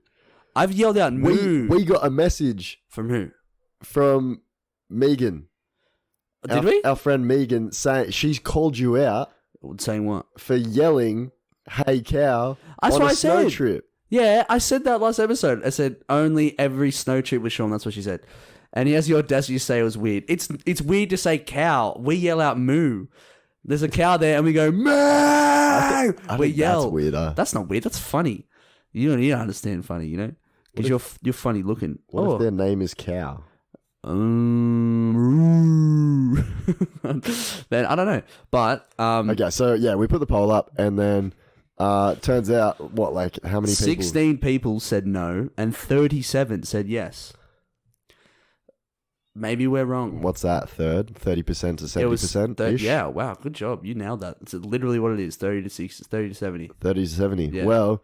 I've yelled out moo. We got a message. From who? From Megan. Did we? Our friend Megan saying she's called you out. Saying what? For yelling, "Hey cow!" That's on what a I snow said. trip. Yeah, I said that last episode. I said only every snow trip with Sean. That's what she said. And he has the audacity to say it was weird. It's weird to say cow. We yell out moo. There's a cow there and we go moo. I we think yell. That's weirder. That's not weird. That's funny. You don't understand funny, you know, because you're funny looking. What if their name is cow? Then I don't know, but okay, so yeah, we put the poll up, and then turns out how many people? 16 people said no, and 37 said yes. Maybe we're wrong. What's that? 30% to 70%? Yeah, wow, good job. You nailed that. It's literally what it is. 30 to 60, 30 to 70. 30 to 70. Yeah. Well,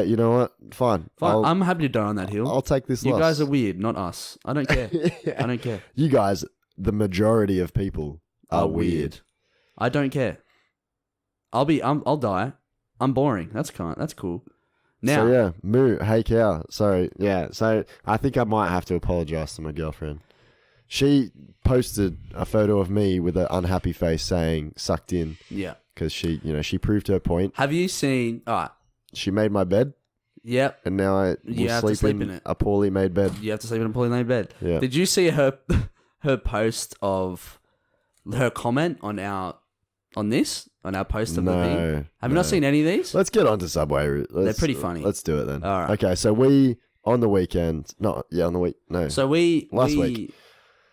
you know what? Fine. I'm happy to die on that hill. I'll take this You loss. guys are weird, not us. I don't care. Yeah. I don't care. You guys, the majority of people are weird. I don't care. I'll die. I'm boring. That's cool. Now, so yeah, moo, hey cow. Sorry. Yeah. So I think I might have to apologize to my girlfriend. She posted a photo of me with an unhappy face saying "sucked in." Yeah. Because she proved her point. Have you seen? All right. She made my bed. Yep. And now I will sleep in it. A poorly made bed. You have to sleep in a poorly made bed. Yeah. Did you see her post of her comment on our post of the thing? Have you not seen any of these? Let's get on to Subway. They're pretty funny. Let's do it then. All right. Okay, so on the weekend. So last week.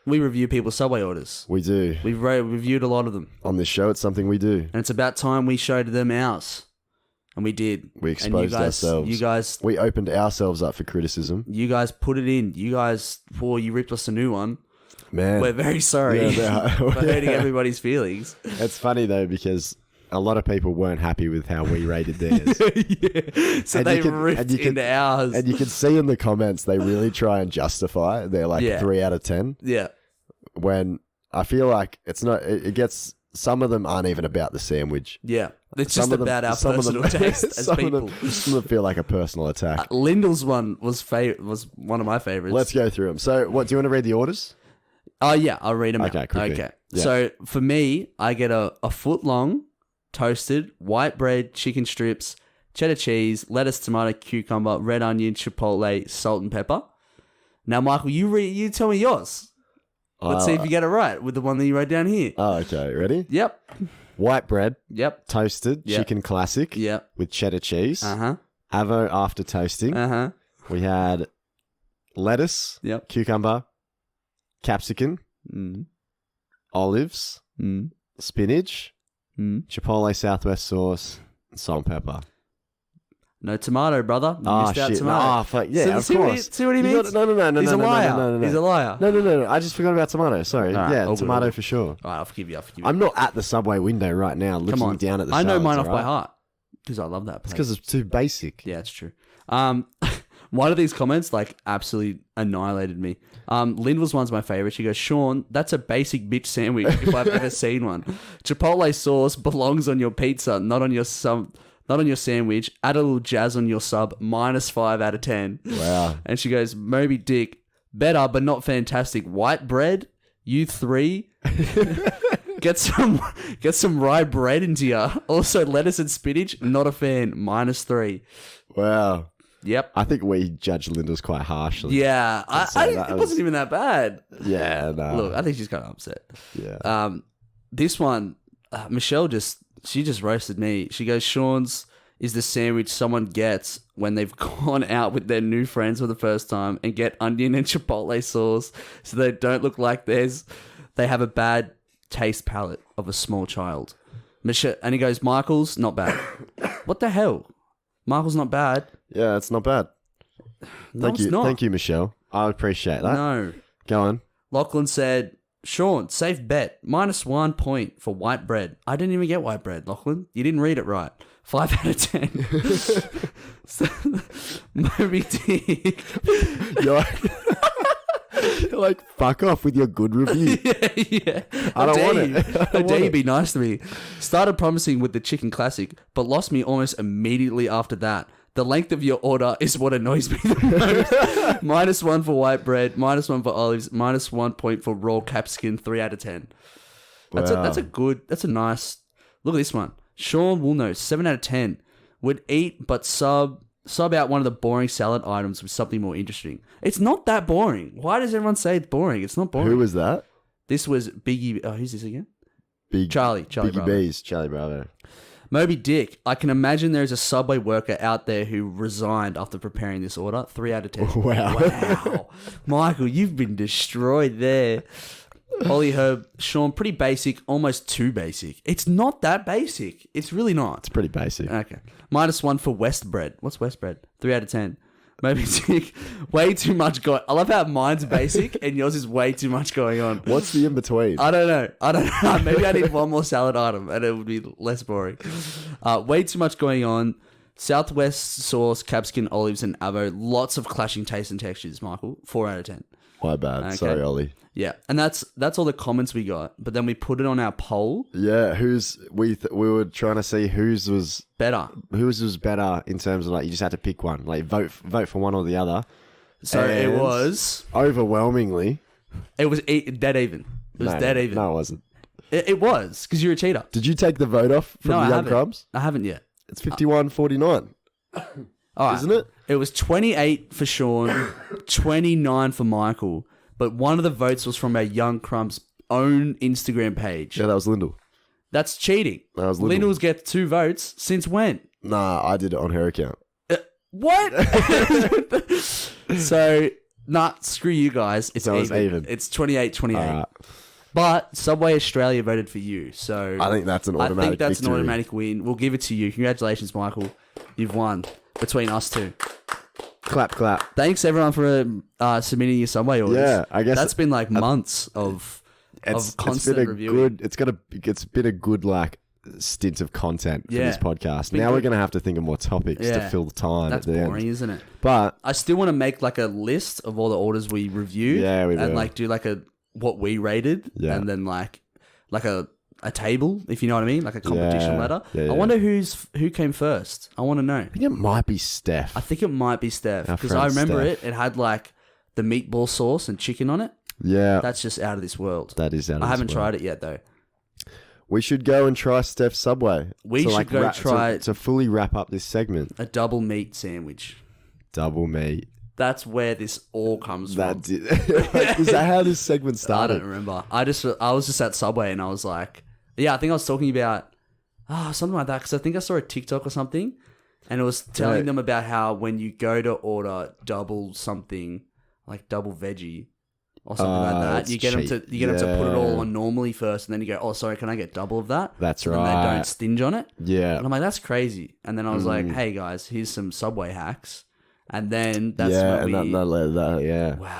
We review people's Subway orders. We do. We've reviewed a lot of them. On this show, it's something we do. And it's about time we showed them ours. And we did. We exposed ourselves. We opened ourselves up for criticism. You guys put it in. You ripped us a new one. Man. We're very sorry for hurting everybody's feelings. It's funny though, because a lot of people weren't happy with how we rated theirs. Yeah. So they ripped into ours. And you can see in the comments, they really try and justify. They're 3 out of 10. Yeah. When I feel like it's not, it gets, some of them aren't even about the sandwich. Yeah. It's just about our personal taste as people. Some of them feel like a personal attack. Lyndall's one was one of my favorites. Let's go through them. So, do you want to read the orders? Oh, yeah. I'll read them out. Quickly. Okay. Yeah. So, for me, I get a foot long, toasted, white bread, chicken strips, cheddar cheese, lettuce, tomato, cucumber, red onion, chipotle, salt and pepper. Now, Michael, you tell me yours. Let's see if you get it right with the one that you wrote down here. Oh, okay. Ready? Yep. White bread. Yep. Toasted. Yep. Chicken classic. Yep. With cheddar cheese. Uh-huh. Avo after toasting. Uh-huh. We had lettuce. Yep. Cucumber. Capsicum. Olives. Spinach. Chipotle Southwest sauce. And salt and pepper. No tomato, brother. You missed out tomato. Oh, fuck. Yeah, of course. See what he means? No. He's a liar. He's a liar. No. I just forgot about tomato. Sorry. Right, yeah, tomato for sure. All right, I'll forgive you. I'm not at the Subway window right now looking down at the I know salads, mine off by heart because I love that place. It's because it's too basic. Yeah, it's true. One of these comments absolutely annihilated me. Lyndall's one's my favorite. She goes, Sean, that's a basic bitch sandwich if I've ever seen one. Chipotle sauce belongs on your pizza, not on your sandwich. Add a little jazz on your sub. -5 out of 10. Wow. And she goes, Moby Dick, better but not fantastic. White bread, you 3. Get some rye bread into you. Also lettuce and spinach, not a fan. -3. Wow. Yep. I think we judged Lyndall's quite harshly. Yeah. It wasn't even that bad. Yeah, no. Look, I think she's kind of upset. Yeah. This one, Michelle just roasted me. She goes, Sean's is the sandwich someone gets when they've gone out with their new friends for the first time and get onion and chipotle sauce so they don't look like they have a bad taste palate of a small child. Michelle, and he goes, Michael's not bad. What the hell? Michael's not bad. Yeah, it's not bad. Thank you. Thank you, Michelle. I appreciate that. No. Go on. Lachlan said, Sean, safe bet. -1 point for white bread. I didn't even get white bread, Lachlan. You didn't read it right. 5 out of 10. Moby Dick. You're like, fuck off with your good review. Yeah. I don't want it. How dare you be nice to me? Started promising with the chicken classic, but lost me almost immediately after that. The length of your order is what annoys me the most. -1 for white bread, -1 for olives, -1 point for raw capsicum, 3 out of 10. That's a nice... Look at this one. Sean Woolno, 7 out of 10. Would eat but sub out one of the boring salad items with something more interesting. It's not that boring. Why does everyone say it's boring? It's not boring. Who was that? This was Biggie... Oh, who's this again? Charlie Biggie Bravo. B's. Charlie Bravo. Moby Dick, I can imagine there is a Subway worker out there who resigned after preparing this order. 3 out of 10. Wow. Michael, you've been destroyed there. Ollie Herb, Sean, pretty basic, almost too basic. It's not that basic. It's really not. It's pretty basic. Okay. -1 for West Bread. What's West Bread? 3 out of 10. Moby Dick, way too much I love how mine's basic and yours is way too much going on. What's the in-between? I don't know. Maybe I need one more salad item and it would be less boring. Way too much going on. Southwest sauce, capsicum, olives, and avo. Lots of clashing tastes and textures, Michael. 4 out of 10. My bad. Okay. Sorry, Ollie. Yeah, and that's all the comments we got. But then we put it on our poll. Yeah, we were trying to see whose was better. Whose was better in terms of like you just had to pick one, like vote for one or the other. So it was overwhelmingly. It was dead even. It was dead even. No, it wasn't. It was because you're a cheater. Did you take the vote off from the Young Crumbs? I haven't yet. It's 51-49. All right. Isn't it? It was 28 for Sean, 29 for Michael. But one of the votes was from our Young Crumbs' own Instagram page. Yeah, that was Lyndall. That's cheating. That was Lyndall. Lyndall's get 2 votes. Since when? Nah, I did it on her account. What? So, screw you guys. It's even. It's 28-28. Right. But Subway Australia voted for you. So I think that's an automatic victory. An automatic win. We'll give it to you. Congratulations, Michael. You've won between us two. Clap, clap. Thanks, everyone, for submitting your Subway orders. Yeah, I guess that's been like months of constant reviewing. It's been a good like stint of content for this podcast. Now we're going to have to think of more topics to fill the time. That's at the boring, isn't it? But I still want to make like a list of all the orders we reviewed. Yeah, we and like do like what we rated, and then like a table, if you know what I mean, like a competition ladder. I wonder who came first. I want to know. I think it might be Steph. Because I remember it had like the meatball sauce and chicken on it. Yeah, that's just out of this world. That is out of this world. I haven't tried it yet though. We should go and try Steph's Subway. We should go try to fully wrap up this segment. A double meat sandwich. Double meat. That's where this all comes from. Is that how this segment started? I don't remember. I was just at Subway and I was like, I think I was talking about something like that because I think I saw a TikTok or something and it was telling them about how when you go to order double something, like double veggie or something like that, you get them to put it all on normally first and then you go, oh, sorry, can I get double of that? That's right. And they don't stinge on it. Yeah. And I'm like, that's crazy. And then I was like, hey guys, here's some Subway hacks. And then that's when we... Wow,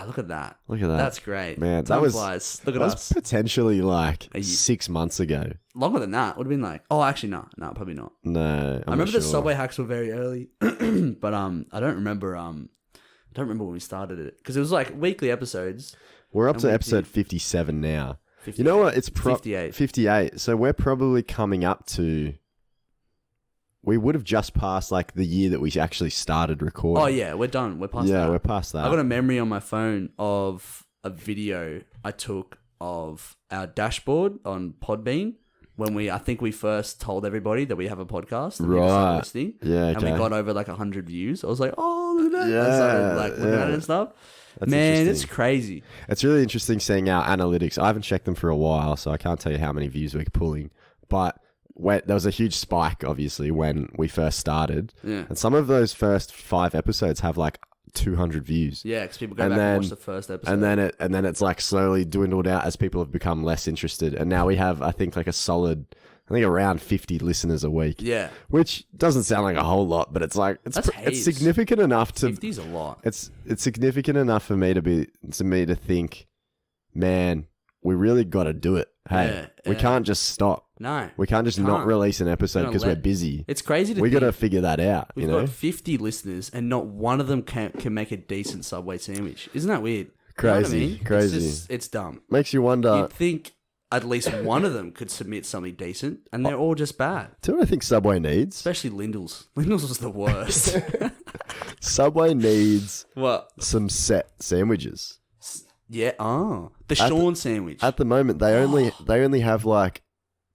look at that. Look at that. That's great. Man, Time flies. Look at us. That was potentially like 6 months ago. Longer than that. Would have been like... Oh, actually, no, probably not. No, I remember the Subway hacks were very early. But I don't remember when we started it. Because it was like weekly episodes. We're up to episode 57 now. 58. You know what? It's 58. 58. So we're probably coming up to... We would have just passed like the year that we actually started recording. Oh yeah, we're done. We're past that. Yeah, we're past that. I got a memory on my phone of a video I took of our dashboard on Podbean when I think we first told everybody that we have a podcast. Right. Listening, yeah. Okay. And we got over like 100 views. I was like, oh, look at that. Yeah. I started like looking at it and stuff. That's Man, it's crazy. It's really interesting seeing our analytics. I haven't checked them for a while, so I can't tell you how many views we're pulling, but there was a huge spike, obviously, when we first started. Yeah. And some of those first 5 episodes have like 200 views. Yeah, because people go back and watch the first episode. And then it's like slowly dwindled out as people have become less interested. And now we have, I think, like around 50 listeners a week. Yeah. Which doesn't sound like a whole lot, but it's like, it's significant enough to... 50's a lot. It's significant enough for me to think, man, we really got to do it. Hey, we can't just stop. No. We can't just not release an episode because we're busy. It's crazy to think. We got to figure that out. We've got 50 listeners and not one of them can make a decent Subway sandwich. Isn't that weird? Crazy. You know what I mean? Crazy. It's dumb. Makes you wonder. You'd think at least one of them could submit something decent, and they're all just bad. Do you know what I think Subway needs? Especially Lindell's. Lindell's was the worst. Subway needs what? Some set sandwiches. Yeah. The Sean sandwich. At the moment, they only have like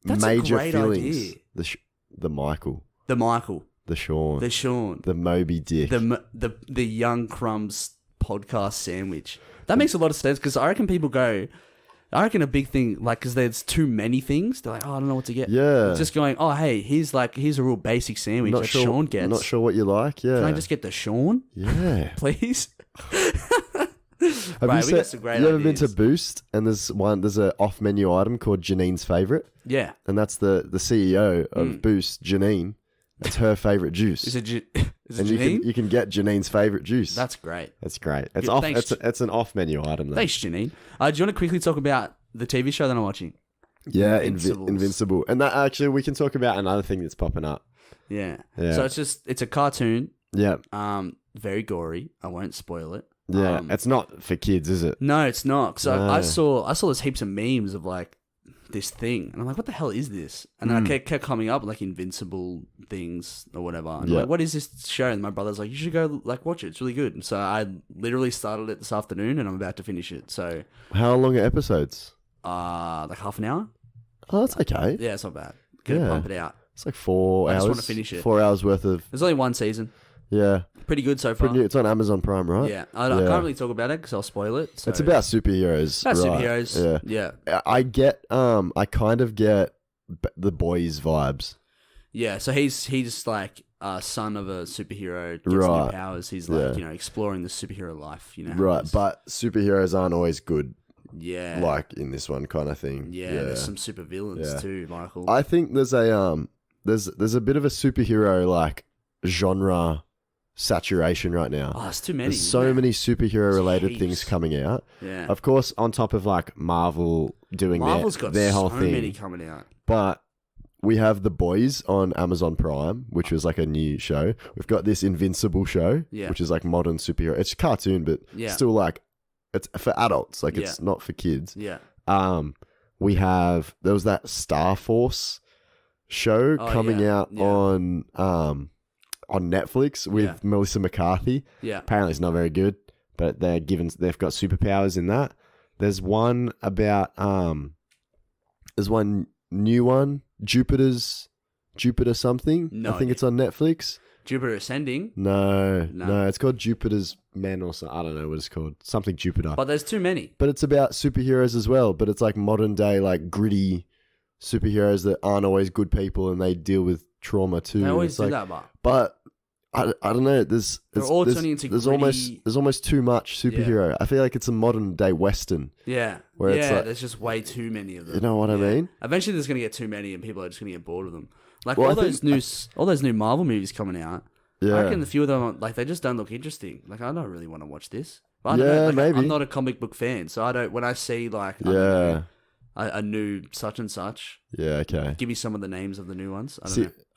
That's major a great fillings. Idea. The Michael. The Michael. The Sean. The Sean. The Moby Dick. The Young Crumbs podcast sandwich. That makes a lot of sense because I reckon a big thing, like, because there's too many things. They're like, oh, I don't know what to get. Yeah. It's just going, oh, hey, here's a real basic sandwich that Sean gets. Not sure what you like. Yeah. Can I just get the Sean? Yeah. Please. Have you ever been to Boost? And there's an off-menu item called Janine's Favourite. Yeah. And that's the CEO of Boost, Janine. That's her favourite juice. Is it and Janine? you can get Janine's favourite juice. That's great. That's great. It's an off-menu item, though. Thanks, Janine. Do you want to quickly talk about the TV show that I'm watching? Yeah, Invincible. And that actually, we can talk about another thing that's popping up. Yeah. So it's a cartoon. Yeah. Very gory. I won't spoil it. Yeah. It's not for kids, is it? No, it's not. So I saw there's heaps of memes of like this thing, and I'm like, what the hell is this? And then I kept coming up with like Invincible things or whatever. And I'm like, what is this show? And my brother's like, you should go like watch it. It's really good. And so I literally started it this afternoon, and I'm about to finish it. So how long are episodes? Like half an hour. Oh, that's okay. Yeah, it's not bad. Gonna pump it out. It's like 4 hours. I just want to finish it. 4 hours worth of. There's only one season. Yeah. Pretty good so far. It's on Amazon Prime, right? Yeah. I can't really talk about it because I'll spoil it. So. It's about superheroes. Superheroes. Yeah. I kind of get the boys vibes. Yeah. So he's like son of a superhero, gets new powers. He's like, exploring the superhero life, Right. But superheroes aren't always good. Yeah. Like in this one kind of thing. Yeah. There's some super villains too, Michael. I think there's a bit of a superhero like genre saturation right now. Oh, it's too many. There's so many superhero related things coming out. Yeah. Of course, on top of like Marvel doing their whole thing. Many coming out. But we have The Boys on Amazon Prime, which was like a new show. We've got this Invincible show, which is like modern superhero. It's a cartoon, but still like it's for adults. Like it's not for kids. Yeah. There was that Star Force show coming out on Netflix with Melissa McCarthy. Yeah. Apparently it's not very good, but they've got superpowers in that. There's one about there's one new one, Jupiter something. No, I think it's on Netflix. Jupiter Ascending? No, it's called Jupiter's Men or something. I don't know what it's called. Something Jupiter. But there's too many. But it's about superheroes as well, but it's like modern day, like gritty superheroes that aren't always good people and they deal with trauma too. They always do that, but I don't know. There's almost too much superhero. Yeah. I feel like it's a modern day Western. Yeah, where it's like, there's just way too many of them. You know what I mean? Eventually, there's gonna get too many, and people are just gonna get bored of them. Like all those new Marvel movies coming out. Yeah. I reckon a few of them like they just don't look interesting. Like I don't really want to watch this. But I don't know. Like, maybe. I'm not a comic book fan, so I don't. When I see like a new such and such. Yeah, okay. Give me some of the names of the new ones.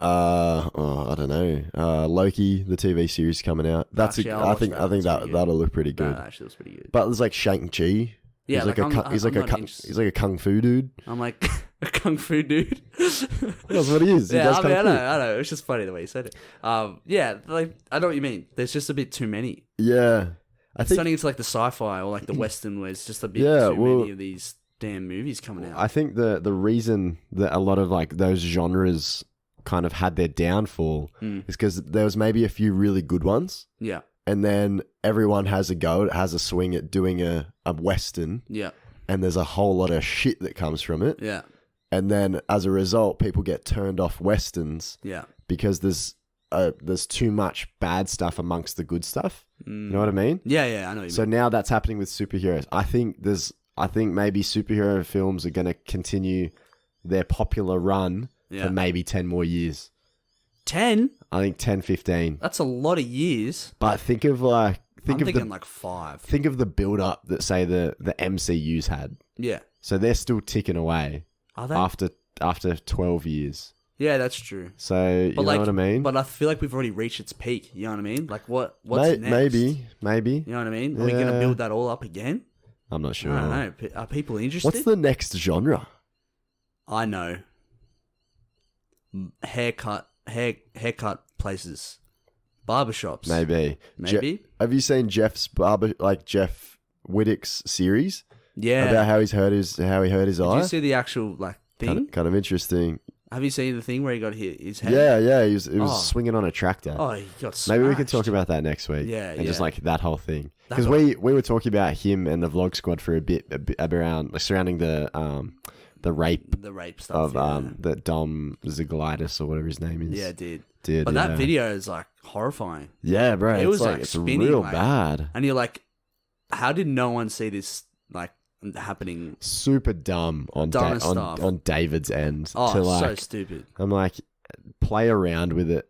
I don't know. Loki, the TV series coming out. I think that'll look pretty good. That actually looks pretty good. But there's like Shang-Chi. Yeah, he's like a kung fu dude. I'm like a kung fu dude. That's what he is. Yeah, I know. It's just funny the way you said it. Like I know what you mean. There's just a bit too many. Yeah, it's turning into like the sci-fi or like the Western, where it's just a bit too many of these damn movies coming out. I think the reason that a lot of like those genres kind of had their downfall is because there was maybe a few really good ones. Yeah. And then everyone has a swing at doing a Western. Yeah. And there's a whole lot of shit that comes from it. Yeah. And then as a result, people get turned off Westerns. Yeah. Because there's too much bad stuff amongst the good stuff. You know what I mean? Yeah, I know what you mean. So now that's happening with superheroes. I think maybe superhero films are going to continue their popular run for maybe 10 more years. 10? I think 10, 15. That's a lot of years. But think of like... I'm thinking like 5. Think of the build-up that, say, the MCU's had. Yeah. So they're still ticking away. Are they? After 12 years. Yeah, that's true. So, you know what I mean? But I feel like we've already reached its peak. You know what I mean? Like, what's next? Maybe. You know what I mean? Are we going to build that all up again? I'm not sure. I don't know. Are people interested? What's the next genre? I know. Haircut places. Barbershops. Maybe. Have you seen Jeff Whittick's series? Yeah. About how he hurt his eye? Did you see the actual thing? Kind of interesting. Have you seen the thing where he got hit his head? Yeah. He was swinging on a tractor. Oh, he got smashed. Maybe we can talk about that next week. Yeah, and just that whole thing. Because we were talking about him and the vlog squad for a bit around surrounding the rape stuff of the Dom Ziglitis or whatever his name is. Yeah, did. But that video is horrifying. Yeah, bro. It was it's spinning, real bad. And you're like, how did no one see this happening? Super dumb on David's end. Oh, so stupid. I'm like, play around with it.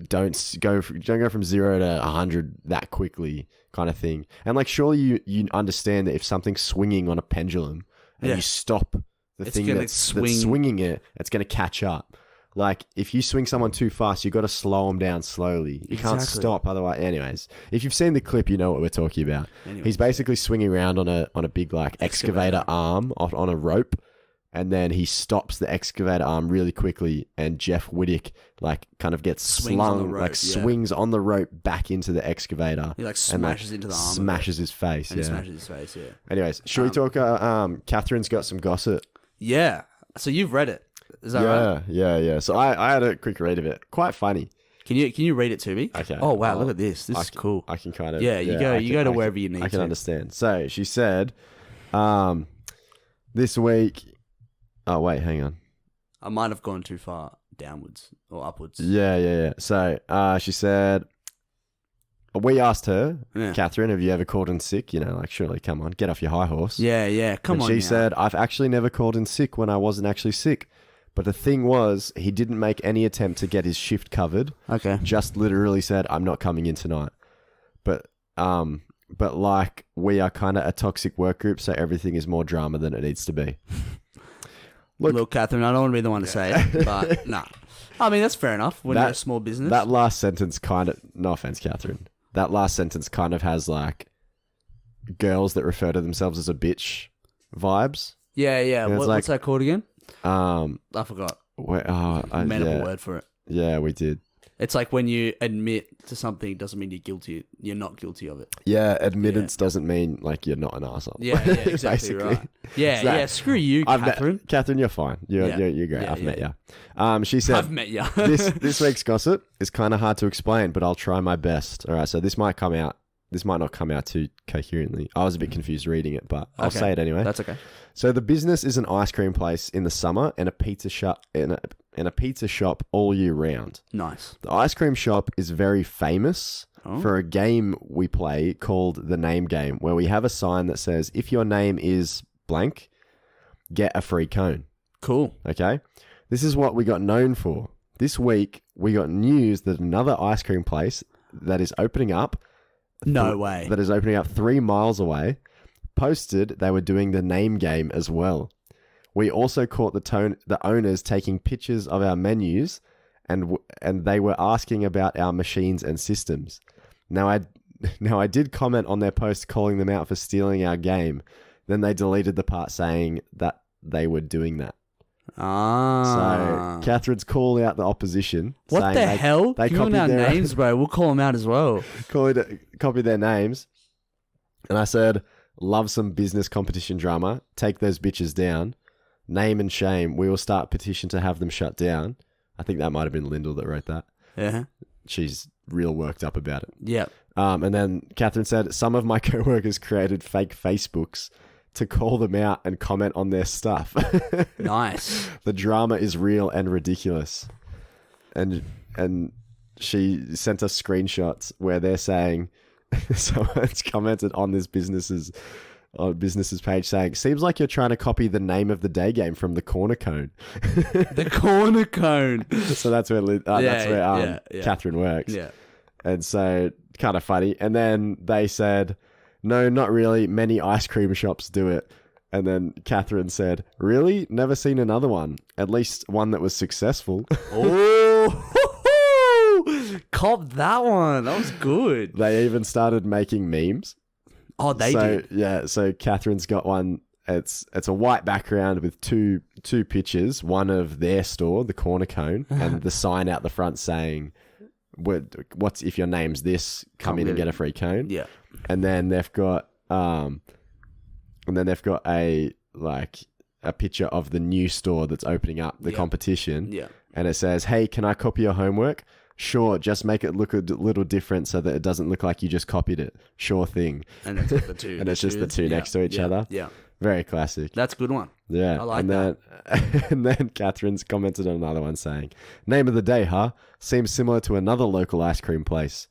Don't go from 0 to 100 that quickly, kind of thing. And surely you understand that if something's swinging on a pendulum and you stop the thing that's swinging it, it's going to catch up. If you swing someone too fast, you've got to slow them down slowly. You can't stop otherwise. Anyways, if you've seen the clip, you know what we're talking about. He's basically swinging around on a big excavator arm on a rope, and then he stops the excavator arm really quickly, and Jeff Whittick kind of gets swings on the rope back into the excavator. He smashes into the arm. Smashes his face. He smashes his face, yeah. Anyways, should we talk Catherine's got some gossip? Yeah. So you've read it. Is that right? Yeah. So I had a quick read of it. Quite funny. Can you read it to me? Okay. Oh wow, look at this. This is cool. I can kind of you go to wherever you need to. I can understand. So she said, this week. Oh wait, hang on. I might have gone too far downwards or upwards. Yeah. So she said, we asked her, Catherine, have you ever called in sick? Surely, come on, get off your high horse. Yeah, come on. She said, I've actually never called in sick when I wasn't actually sick. But the thing was, he didn't make any attempt to get his shift covered. Okay. Just literally said, I'm not coming in tonight. But we are kind of a toxic work group, so everything is more drama than it needs to be. Look, Catherine, I don't want to be the one to say it, but nah. I mean, that's fair enough when you're a small business. That last sentence no offense, Catherine. That last sentence kind of has girls that refer to themselves as a bitch vibes. Yeah. What's that called again? I forgot. Made up a word for it. Yeah, we did. It's when you admit to something doesn't mean you're guilty. You're not guilty of it. Yeah, admittance doesn't mean you're not an arsehole. Yeah, exactly right. Yeah, screw you, Catherine. Catherine, you're fine. You're great. I've met you. She said, I've met you. this week's gossip is kind of hard to explain, but I'll try my best. All right, so this might not come out too coherently. I was a bit confused reading it, but I'll say it anyway. That's okay. So the business is an ice cream place in the summer and a pizza shop a pizza shop all year round. Nice. The ice cream shop is very famous for a game we play called the Name Game, where we have a sign that says, if your name is blank, get a free cone. Cool. Okay? This is what we got known for. This week, we got news that another ice cream place that is opening up... No way. That is opening up 3 miles away, posted they were doing the Name Game as well. We also caught the owners taking pictures of our menus, and they were asking about our machines and systems. Now I did comment on their post calling them out for stealing our game. Then they deleted the part saying that they were doing that. So Catherine's called out the opposition. What the hell? They copied our names, bro. We'll call them out as well. Copied their names, and I said, "Love some business competition drama. Take those bitches down. Name and shame. We will start petition to have them shut down." I think that might have been Lyndall that wrote that. Yeah. She's real worked up about it. Yeah. And then Catherine said, some of my co-workers created fake Facebooks to call them out and comment on their stuff. Nice. The drama is real and ridiculous. And she sent us screenshots where they're saying, someone's commented on this business's page saying, seems like you're trying to copy the name of the day game from the corner cone. The corner cone. So that's where Catherine works. Yeah. And so kind of funny. And then they said, no, not really. Many ice cream shops do it. And then Catherine said, really? Never seen another one. At least one that was successful. Oh, cop that one. That was good. They even started making memes. Oh, they did? Yeah, so Catherine's got one, it's a white background with two pictures, one of their store, the corner cone, and the sign out the front saying, "What's if your name's this? Come in and get a free cone." Yeah, and then they've got a picture of the new store that's opening up, the competition. Yeah, and it says, "Hey, can I copy your homework? Sure, just make it look a little different so that it doesn't look like you just copied it. Sure thing." And it's the two. And it's just the two next to each other. Yeah. Very classic. That's a good one. Yeah. I like that. And then Catherine's commented on another one saying, "Name of the day, huh? Seems similar to another local ice cream place."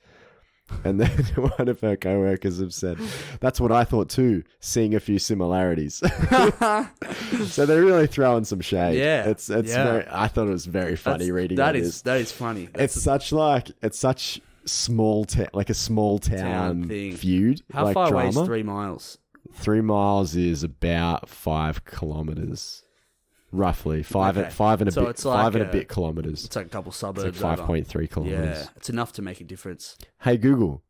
And then one of her co-workers have said, "That's what I thought too, seeing a few similarities." So they're really throwing some shade. Yeah. It's very, I thought it was very funny reading that is funny. It's such small like a small town feud. How far drama. away is 3 miles? 3 miles is about 5 kilometers. Roughly five and a bit kilometers. It's like a couple suburbs. It's like 5.3 kilometers. Yeah, it's enough to make a difference. Hey Google,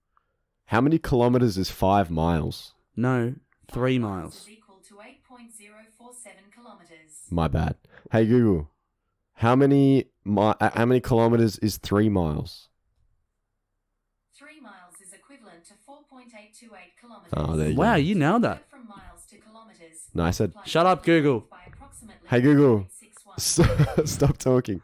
how many kilometers is 5 miles? No, 3 miles. Is equal to 8.047 kilometers. My bad. Hey Google, how many kilometers is 3 miles? 3 miles is equivalent to 4.828 kilometers. Oh, there you Wow, go. you nailed that. From miles to kilometers. No, I said, shut up, Google. Hey Google, stop talking.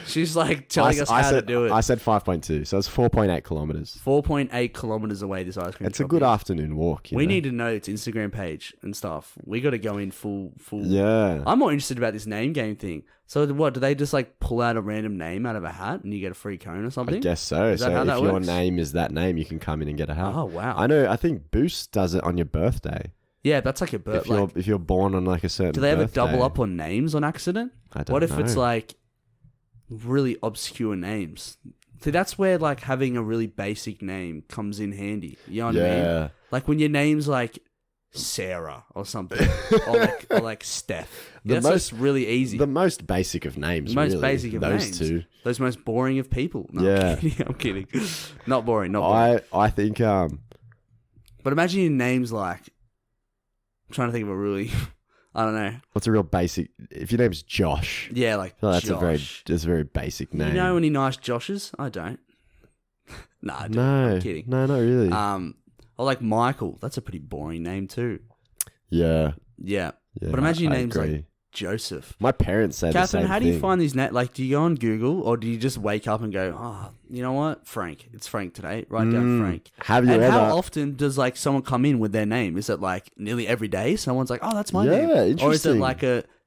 She's like telling us how to do it. I said 5.2, so it's 4.8 kilometers. 4.8 kilometers away, this ice cream It's shop a good is. afternoon walk. We need to know its Instagram page and stuff. We got to go in full. Yeah. I'm more interested about this name game thing. So what, do they just like pull out a random name out of a hat and you get a free cone or something? I guess so. Is that how So that if your works? name is that name, you can come in and get a hat. Oh, wow. I think Boost does it on your birthday. Yeah, that's like a birth. If you're born on like a certain Do they ever birthday. double up on names on accident? I don't What if know. it's like really obscure names? See, that's where like having a really basic name comes in handy. You know what I mean? Like when your name's like Sarah or something, or like Steph. That's just really easy. The most basic of names. Most really. basic of Those names. two. Those most boring of people. No, Yeah. I'm kidding. Not boring. I think But imagine your name's like. I'm trying to think of a really. I don't know. what's a real basic? If your name's Josh, Yeah, like I feel that's Josh. a very basic name. You know any nice Joshes? I don't. Nah, I don't. No, I'm kidding. No, not really. Or like Michael. That's a pretty boring name too. Yeah. But imagine your name's agree. like Joseph. My parents say the same Catherine, thing. how do you find these names? Like, do you go on Google or do you just wake up and go, "Oh, you know what, Frank? It's Frank today. Write down Frank." Have you and ever? how often does like someone come in with their name? Is it like nearly every day? Someone's like, "Oh, that's my name." Interesting. Or is it like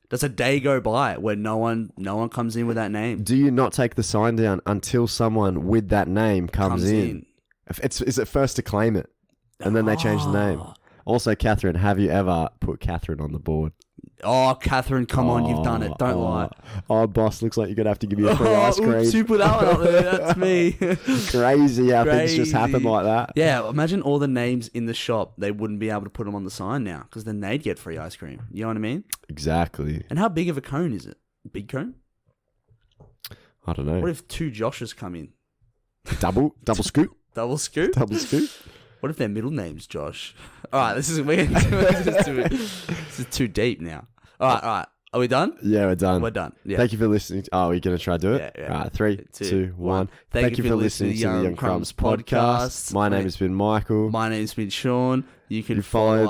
does a day go by where no one comes in with that name? Do you not take the sign down until someone with that name comes in? Is it first to claim it, and then they change the name? Also, Catherine, have you ever put Catherine on the board? Oh, Catherine, come on, you've done it. Don't lie. Oh, boss, looks like you're going to have to give me a free ice cream. Oops, you put that one up there. That's me. Crazy how things just happen like that. Yeah, imagine all the names in the shop. They wouldn't be able to put them on the sign now because then they'd get free ice cream. You know what I mean? Exactly. And how big of a cone is it? Big cone? I don't know. What if 2 Joshes come in? Double scoop? Double scoop? Double scoop? What if their middle name's Josh? All right, this is too deep now. All right. Are we done? Yeah, we're done. We're done. Yeah. Thank you for listening. Oh, are you going to try to do it? Yeah. All right, 3, 2, 1. Thank you for listening to the Young Crumbs podcast. My name has been Michael. My name's been Sean. You can follow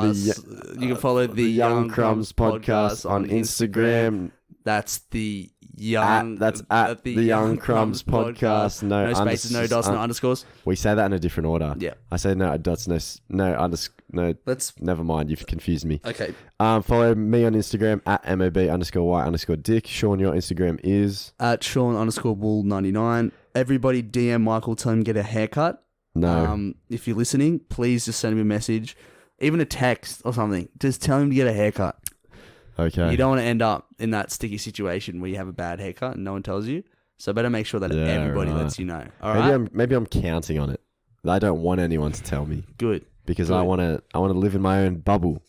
the Young Crumbs podcast on Instagram. That's the Young. That's at the Young Crumbs podcast. No spaces, no dots, no underscores. We say that in a different order. Yeah. I say no dots, no underscore. No, never mind. You've confused me. Okay. Follow me on Instagram at mob_y_dick. Sean, your Instagram is at Sean_wool99. Everybody DM Michael. Tell him to get a haircut. No. If you're listening, please just send him a message, even a text or something. Just tell him to get a haircut. Okay. You don't want to end up in that sticky situation where you have a bad haircut and no one tells you. So better make sure that everybody lets you know. All right. Maybe I'm counting on it. I don't want anyone to tell me. Good. Because I want to live in my own bubble.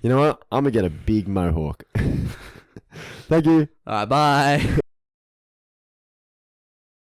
You know what? I'm gonna get a big mohawk. Thank you. All right. Bye.